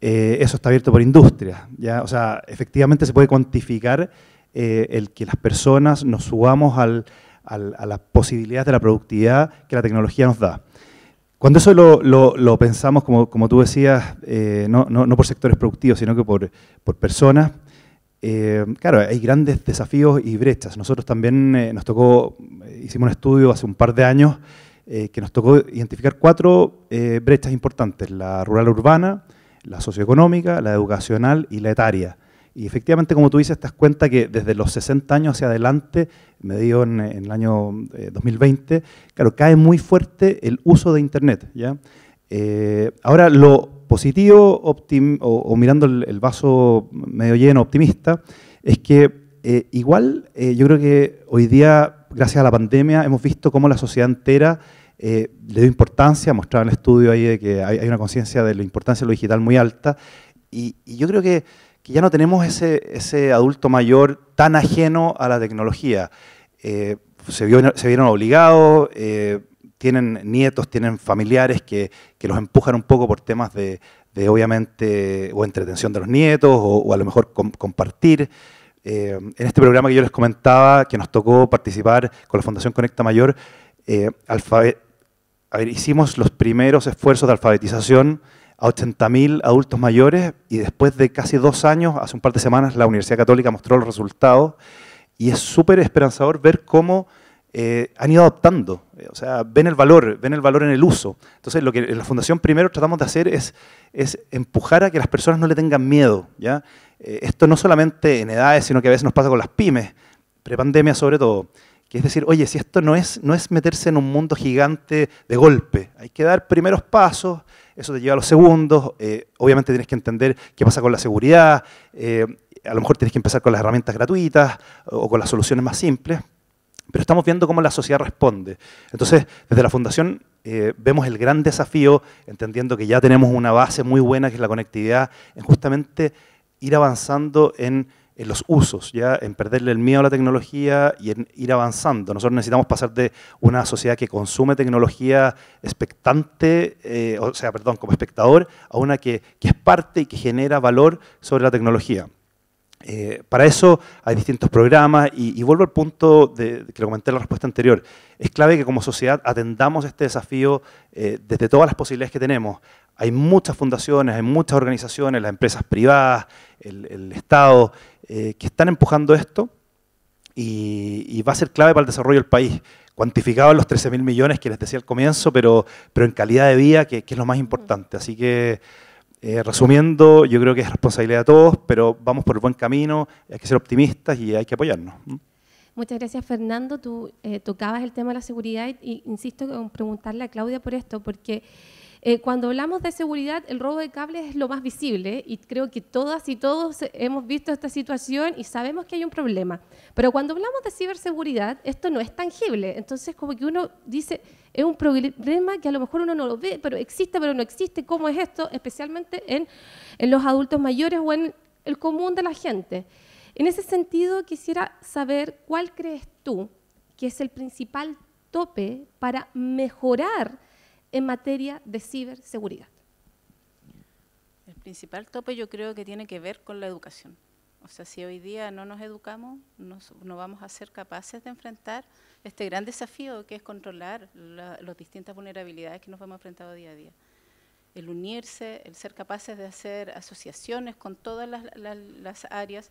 Eso está abierto por industria, ¿ya? O sea, efectivamente se puede cuantificar el que las personas nos subamos a las posibilidades de la productividad que la tecnología nos da. Cuando eso lo pensamos, como tú decías, no por sectores productivos, sino que por personas, claro, hay grandes desafíos y brechas. Nosotros también hicimos un estudio hace un par de años que nos tocó identificar 4 brechas importantes: la rural urbana, la socioeconómica, la educacional y la etaria. Y efectivamente, como tú dices, te das cuenta que desde los 60 años hacia adelante, medido en el año 2020, claro, cae muy fuerte el uso de Internet, ¿ya? Ahora, lo positivo, o mirando el vaso medio lleno, optimista, es que igual yo creo que hoy día, gracias a la pandemia, hemos visto cómo la sociedad entera le dio importancia, mostraba en el estudio ahí de que hay una conciencia de la importancia de lo digital muy alta, y yo creo que ya no tenemos ese adulto mayor tan ajeno a la tecnología. Se vieron obligados, tienen nietos, tienen familiares que los empujan un poco por temas de obviamente, o entretención de los nietos, o a lo mejor compartir. En este programa que yo les comentaba, que nos tocó participar con la Fundación Conecta Mayor, hicimos los primeros esfuerzos de alfabetización a 80.000 adultos mayores, y después de casi 2 años, hace un par de semanas, la Universidad Católica mostró los resultados, y es súper esperanzador ver cómo han ido adoptando, o sea, ven el valor en el uso. Entonces, lo que en la Fundación primero tratamos de hacer es empujar a que las personas no le tengan miedo, ¿ya? Esto no solamente en edades, sino que a veces nos pasa con las pymes, prepandemia sobre todo, que es decir, oye, si esto no es meterse en un mundo gigante de golpe, hay que dar primeros pasos, eso te lleva a los segundos, obviamente tienes que entender qué pasa con la seguridad, a lo mejor tienes que empezar con las herramientas gratuitas o con las soluciones más simples, pero estamos viendo cómo la sociedad responde. Entonces, desde la Fundación vemos el gran desafío, entendiendo que ya tenemos una base muy buena, que es la conectividad, en justamente ir avanzando en los usos, ya en perderle el miedo a la tecnología y en ir avanzando. Nosotros necesitamos pasar de una sociedad que consume tecnología expectante, como espectador, a una que es parte y que genera valor sobre la tecnología. Para eso hay distintos programas y vuelvo al punto que lo comenté en la respuesta anterior. Es clave que como sociedad atendamos este desafío desde todas las posibilidades que tenemos. Hay muchas fundaciones, hay muchas organizaciones, las empresas privadas, el Estado, que están empujando esto y va a ser clave para el desarrollo del país. Cuantificado en los 13.000 millones que les decía al comienzo, pero en calidad de vida, que es lo más importante. Así que, resumiendo, yo creo que es responsabilidad de todos, pero vamos por el buen camino, hay que ser optimistas y hay que apoyarnos. Muchas gracias, Fernando. Tú tocabas el tema de la seguridad y insisto en preguntarle a Claudia por esto, porque cuando hablamos de seguridad, el robo de cables es lo más visible y creo que todas y todos hemos visto esta situación y sabemos que hay un problema. Pero cuando hablamos de ciberseguridad, esto no es tangible. Entonces, como que uno dice, es un problema que a lo mejor uno no lo ve, pero no existe. ¿Cómo es esto? Especialmente en los adultos mayores o en el común de la gente. En ese sentido, quisiera saber cuál crees tú que es el principal tope para mejorar en materia de ciberseguridad. El principal tope yo creo que tiene que ver con la educación. O sea, si hoy día no nos educamos, no vamos a ser capaces de enfrentar este gran desafío que es controlar las distintas vulnerabilidades que nos vemos enfrentando día a día. El unirse, el ser capaces de hacer asociaciones con todas las áreas.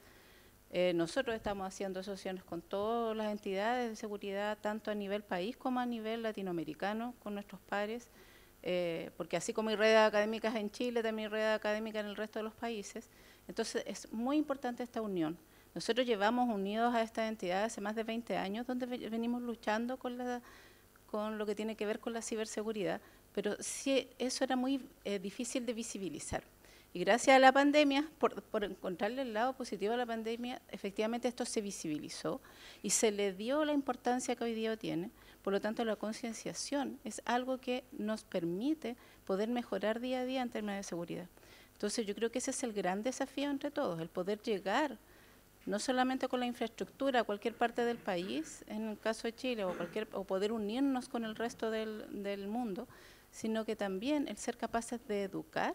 Nosotros estamos haciendo asociaciones con todas las entidades de seguridad, tanto a nivel país como a nivel latinoamericano, con nuestros pares, porque así como hay redes académicas en Chile, también hay redes académicas en el resto de los países. Entonces es muy importante esta unión. Nosotros llevamos unidos a estas entidades hace más de 20 años, donde venimos luchando con lo que tiene que ver con la ciberseguridad, pero sí, eso era muy difícil de visibilizar. Y gracias a la pandemia, por encontrarle el lado positivo a la pandemia, efectivamente esto se visibilizó y se le dio la importancia que hoy día tiene. Por lo tanto, la concienciación es algo que nos permite poder mejorar día a día en términos de seguridad. Entonces, yo creo que ese es el gran desafío entre todos, el poder llegar no solamente con la infraestructura a cualquier parte del país, en el caso de Chile, o poder unirnos con el resto del mundo, sino que también el ser capaces de educar,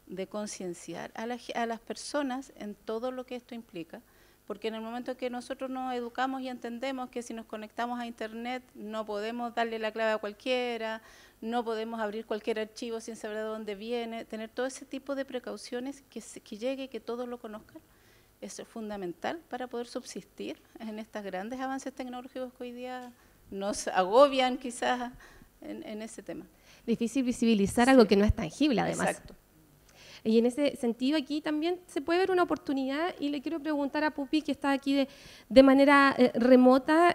de concienciar a las personas en todo lo que esto implica, porque en el momento que nosotros nos educamos y entendemos que si nos conectamos a Internet no podemos darle la clave a cualquiera, no podemos abrir cualquier archivo sin saber de dónde viene, tener todo ese tipo de precauciones que llegue, que todos lo conozcan, es fundamental para poder subsistir en estos grandes avances tecnológicos que hoy día nos agobian quizás en ese tema. Difícil visibilizar algo que no es tangible, además. Exacto. Y en ese sentido aquí también se puede ver una oportunidad, y le quiero preguntar a Pupi, que está aquí de manera remota,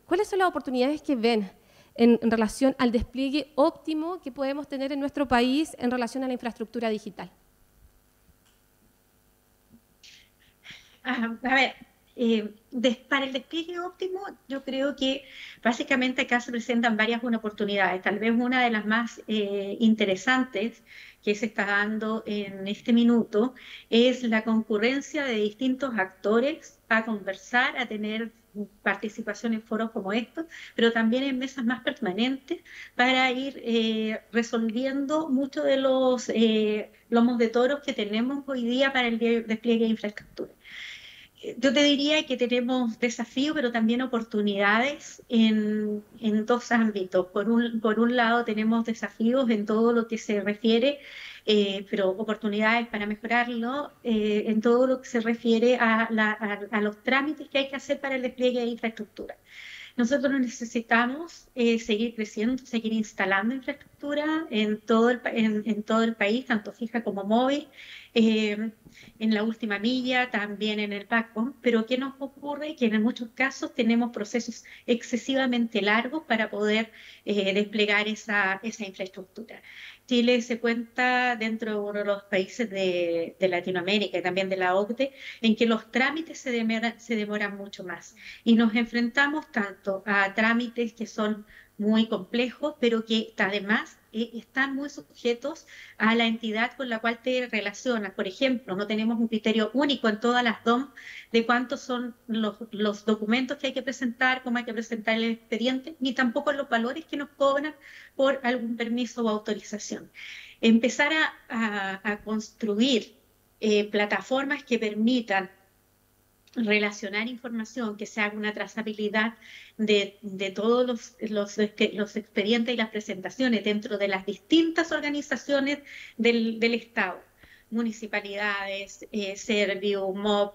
¿cuáles son las oportunidades que ven en relación al despliegue óptimo que podemos tener en nuestro país en relación a la infraestructura digital? A ver, para el despliegue óptimo, yo creo que básicamente acá se presentan varias oportunidades. Tal vez una de las más interesantes que se está dando en este minuto es la concurrencia de distintos actores a conversar, a tener participación en foros como estos, pero también en mesas más permanentes para ir resolviendo muchos de los lomos de toros que tenemos hoy día para el despliegue de infraestructura. Yo te diría que tenemos desafíos, pero también oportunidades en dos ámbitos. Por un lado, tenemos desafíos en todo lo que se refiere, pero oportunidades para mejorarlo, en todo lo que se refiere a los trámites que hay que hacer para el despliegue de infraestructura. Nosotros necesitamos seguir creciendo, seguir instalando infraestructura en todo el país, tanto fija como móvil, en la última milla, también en el backbone, pero ¿qué nos ocurre? Que en muchos casos tenemos procesos excesivamente largos para poder desplegar esa infraestructura. Chile se cuenta dentro de uno de los países de Latinoamérica y también de la OCDE en que los trámites se demoran mucho más, y nos enfrentamos tanto a trámites que son muy complejos, pero que además están muy sujetos a la entidad con la cual te relacionas. Por ejemplo, no tenemos un criterio único en todas las DOM de cuántos son los documentos que hay que presentar, cómo hay que presentar el expediente, ni tampoco los valores que nos cobran por algún permiso o autorización. Empezar a construir plataformas que permitan relacionar información, que se haga una trazabilidad de todos los expedientes y las presentaciones dentro de las distintas organizaciones del Estado, municipalidades, Servio, MOB,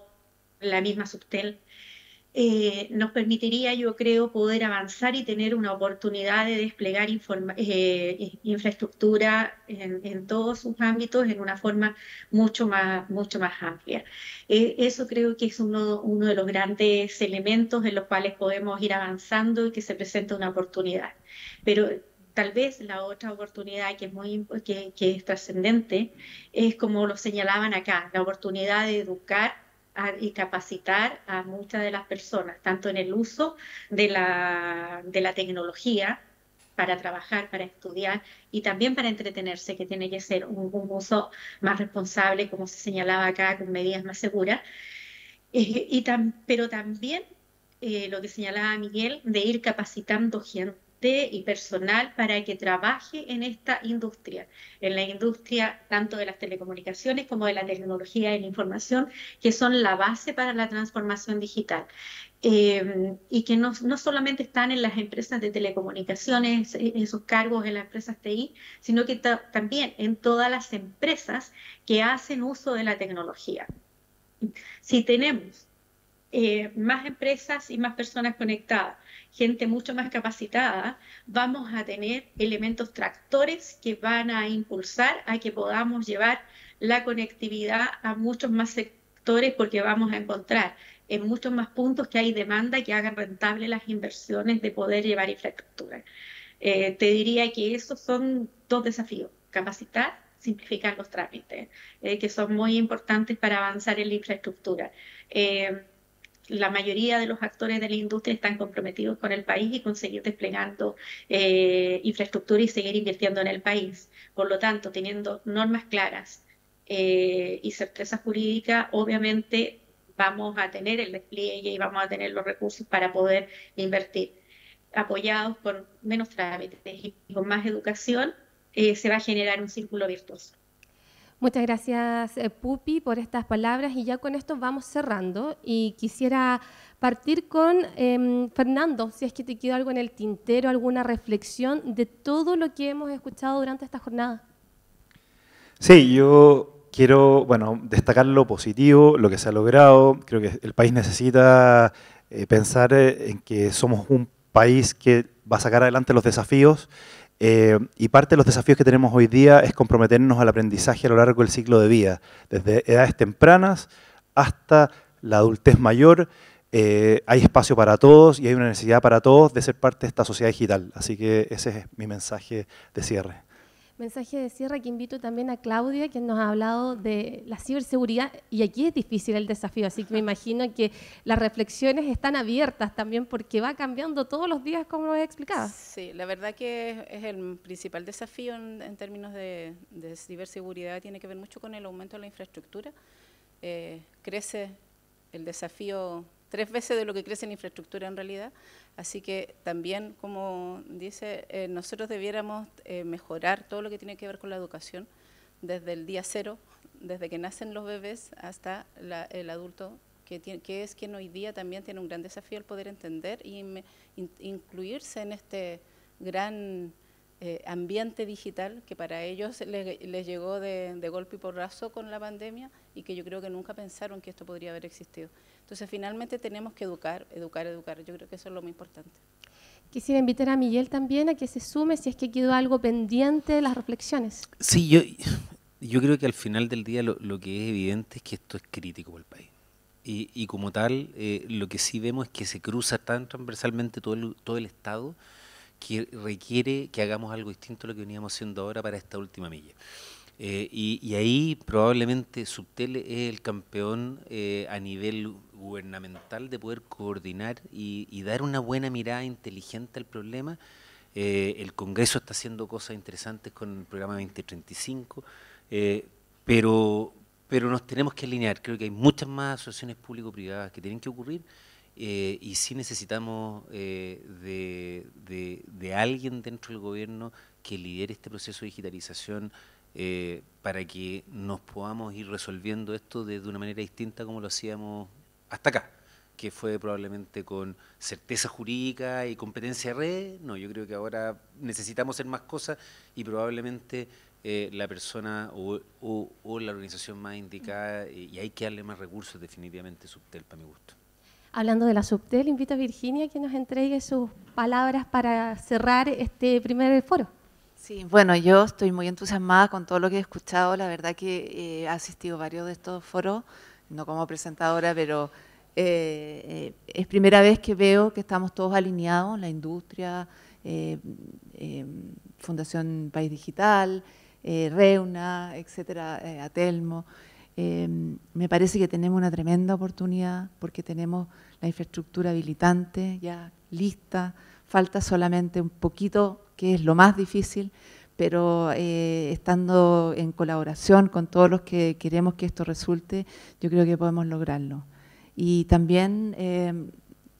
la misma Subtel, nos permitiría, yo creo, poder avanzar y tener una oportunidad de desplegar infraestructura en todos sus ámbitos en una forma mucho más amplia. Eso creo que es uno de los grandes elementos en los cuales podemos ir avanzando y que se presenta una oportunidad. Pero tal vez la otra oportunidad que es trascendente es, como lo señalaban acá, la oportunidad de educar y capacitar a muchas de las personas, tanto en el uso de la tecnología para trabajar, para estudiar y también para entretenerse, que tiene que ser un uso más responsable, como se señalaba acá, con medidas más seguras. Pero también lo que señalaba Miguel, de ir capacitando gente y personal para que trabaje en esta industria, en la industria tanto de las telecomunicaciones como de la tecnología de la información, que son la base para la transformación digital. Y que no solamente están en las empresas de telecomunicaciones, en sus cargos en las empresas TI, sino que también en todas las empresas que hacen uso de la tecnología. Si tenemos más empresas y más personas conectadas, gente mucho más capacitada, vamos a tener elementos tractores que van a impulsar a que podamos llevar la conectividad a muchos más sectores, porque vamos a encontrar en muchos más puntos que hay demanda que hagan rentables las inversiones de poder llevar infraestructura. Te diría que esos son dos desafíos: capacitar, simplificar los trámites, que son muy importantes para avanzar en la infraestructura. La mayoría de los actores de la industria están comprometidos con el país y con seguir desplegando infraestructura y seguir invirtiendo en el país. Por lo tanto, teniendo normas claras y certeza jurídica, obviamente vamos a tener el despliegue y vamos a tener los recursos para poder invertir. Apoyados con menos trámites y con más educación, se va a generar un círculo virtuoso. Muchas gracias, Pupi, por estas palabras, y ya con esto vamos cerrando. Y quisiera partir con Fernando, si es que te quedó algo en el tintero, alguna reflexión de todo lo que hemos escuchado durante esta jornada. Sí, yo quiero destacar lo positivo, lo que se ha logrado. Creo que el país necesita pensar en que somos un país que va a sacar adelante los desafíos Y parte de los desafíos que tenemos hoy día es comprometernos al aprendizaje a lo largo del ciclo de vida, desde edades tempranas hasta la adultez mayor. Hay espacio para todos y hay una necesidad para todos de ser parte de esta sociedad digital. Así que ese es mi mensaje de cierre. Mensaje de cierre que invito también a Claudia, quien nos ha hablado de la ciberseguridad, y aquí es difícil el desafío, así que me imagino que las reflexiones están abiertas también porque va cambiando todos los días, como lo he explicado. Sí, la verdad que es el principal desafío en términos de ciberseguridad, tiene que ver mucho con el aumento de la infraestructura. Crece el desafío 3 veces de lo que crece en infraestructura en realidad, así que también, como dice, nosotros debiéramos mejorar todo lo que tiene que ver con la educación, desde el día cero, desde que nacen los bebés hasta el adulto, que es quien hoy día también tiene un gran desafío el poder entender y incluirse en este gran ambiente digital que para ellos les llegó de golpe y porrazo con la pandemia y que yo creo que nunca pensaron que esto podría haber existido. Entonces, finalmente tenemos que educar. Yo creo que eso es lo muy importante. Quisiera invitar a Miguel también a que se sume si es que quedó algo pendiente de las reflexiones. Sí, yo creo que al final del día lo que es evidente es que esto es crítico para el país. Y como tal, lo que sí vemos es que se cruza tan transversalmente todo el Estado que requiere que hagamos algo distinto a lo que veníamos haciendo ahora para esta última milla. Y ahí probablemente Subtel es el campeón a nivel gubernamental de poder coordinar y dar una buena mirada inteligente al problema. El Congreso está haciendo cosas interesantes con el programa 2035, pero nos tenemos que alinear. Creo que hay muchas más asociaciones público-privadas que tienen que ocurrir. Y sí necesitamos de alguien dentro del gobierno que lidere este proceso de digitalización para que nos podamos ir resolviendo esto de una manera distinta como lo hacíamos hasta acá, que fue probablemente con certeza jurídica y competencia de red. No, yo creo que ahora necesitamos hacer más cosas y probablemente la persona o la organización más indicada, y hay que darle más recursos, definitivamente Subtel, para mi gusto. Hablando de la Subtel, invito a Virginia que nos entregue sus palabras para cerrar este primer foro. Sí, bueno, yo estoy muy entusiasmada con todo lo que he escuchado. La verdad que he asistido a varios de estos foros, no como presentadora, pero es primera vez que veo que estamos todos alineados, la industria, Fundación País Digital, Reuna, etcétera, Atelmo. Me parece que tenemos una tremenda oportunidad porque tenemos la infraestructura habilitante ya lista, falta solamente un poquito, que es lo más difícil, pero estando en colaboración con todos los que queremos que esto resulte, yo creo que podemos lograrlo. Y también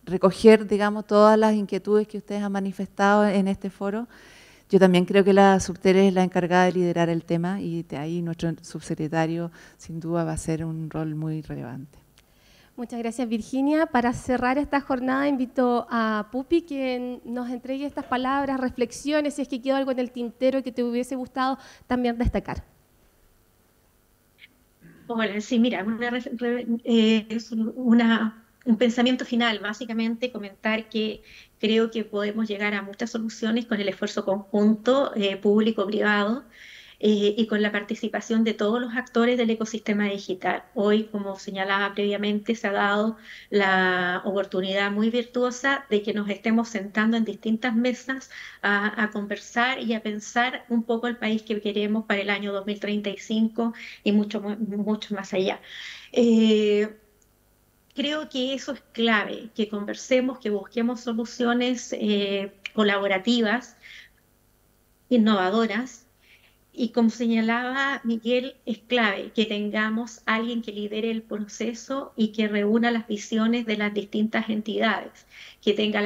recoger, digamos, todas las inquietudes que ustedes han manifestado en este foro. Yo también creo que la Subtel es la encargada de liderar el tema y de ahí nuestro subsecretario sin duda va a ser un rol muy relevante. Muchas gracias, Virginia. Para cerrar esta jornada invito a Pupi que nos entregue estas palabras, reflexiones, si es que quedó algo en el tintero que te hubiese gustado también destacar. Hola, sí, mira, un pensamiento final, básicamente comentar que creo que podemos llegar a muchas soluciones con el esfuerzo conjunto público-privado y con la participación de todos los actores del ecosistema digital. Hoy, como señalaba previamente, se ha dado la oportunidad muy virtuosa de que nos estemos sentando en distintas mesas a conversar y a pensar un poco el país que queremos para el año 2035 y mucho más allá. Creo que eso es clave, que conversemos, que busquemos soluciones colaborativas, innovadoras, y como señalaba Miguel, es clave que tengamos a alguien que lidere el proceso y que reúna las visiones de las distintas entidades, que tenga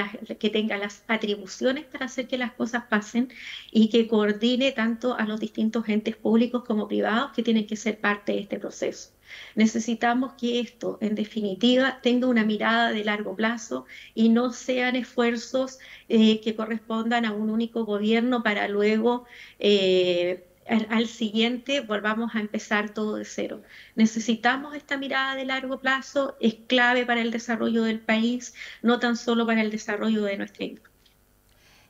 las atribuciones para hacer que las cosas pasen y que coordine tanto a los distintos entes públicos como privados que tienen que ser parte de este proceso. Necesitamos que esto, en definitiva, tenga una mirada de largo plazo y no sean esfuerzos que correspondan a un único gobierno para luego al siguiente volvamos a empezar todo de cero. Necesitamos esta mirada de largo plazo, es clave para el desarrollo del país, no tan solo para el desarrollo de nuestra industria.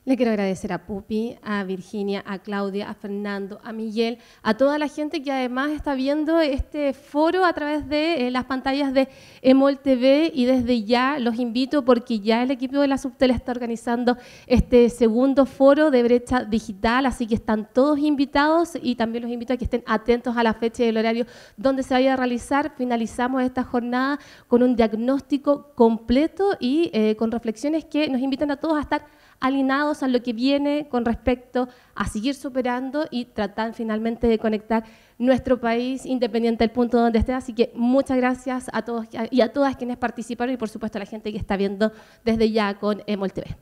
Le quiero agradecer a Pupi, a Virginia, a Claudia, a Fernando, a Miguel, a toda la gente que además está viendo este foro a través de las pantallas de EMOL TV, y desde ya los invito porque ya el equipo de la Subtel está organizando este segundo foro de brecha digital, así que están todos invitados y también los invito a que estén atentos a la fecha y el horario donde se vaya a realizar. Finalizamos esta jornada con un diagnóstico completo y con reflexiones que nos invitan a todos a estar alineados a lo que viene con respecto a seguir superando y tratar finalmente de conectar nuestro país independiente del punto donde esté. Así que muchas gracias a todos y a todas quienes participaron y por supuesto a la gente que está viendo desde ya con EMOL TV.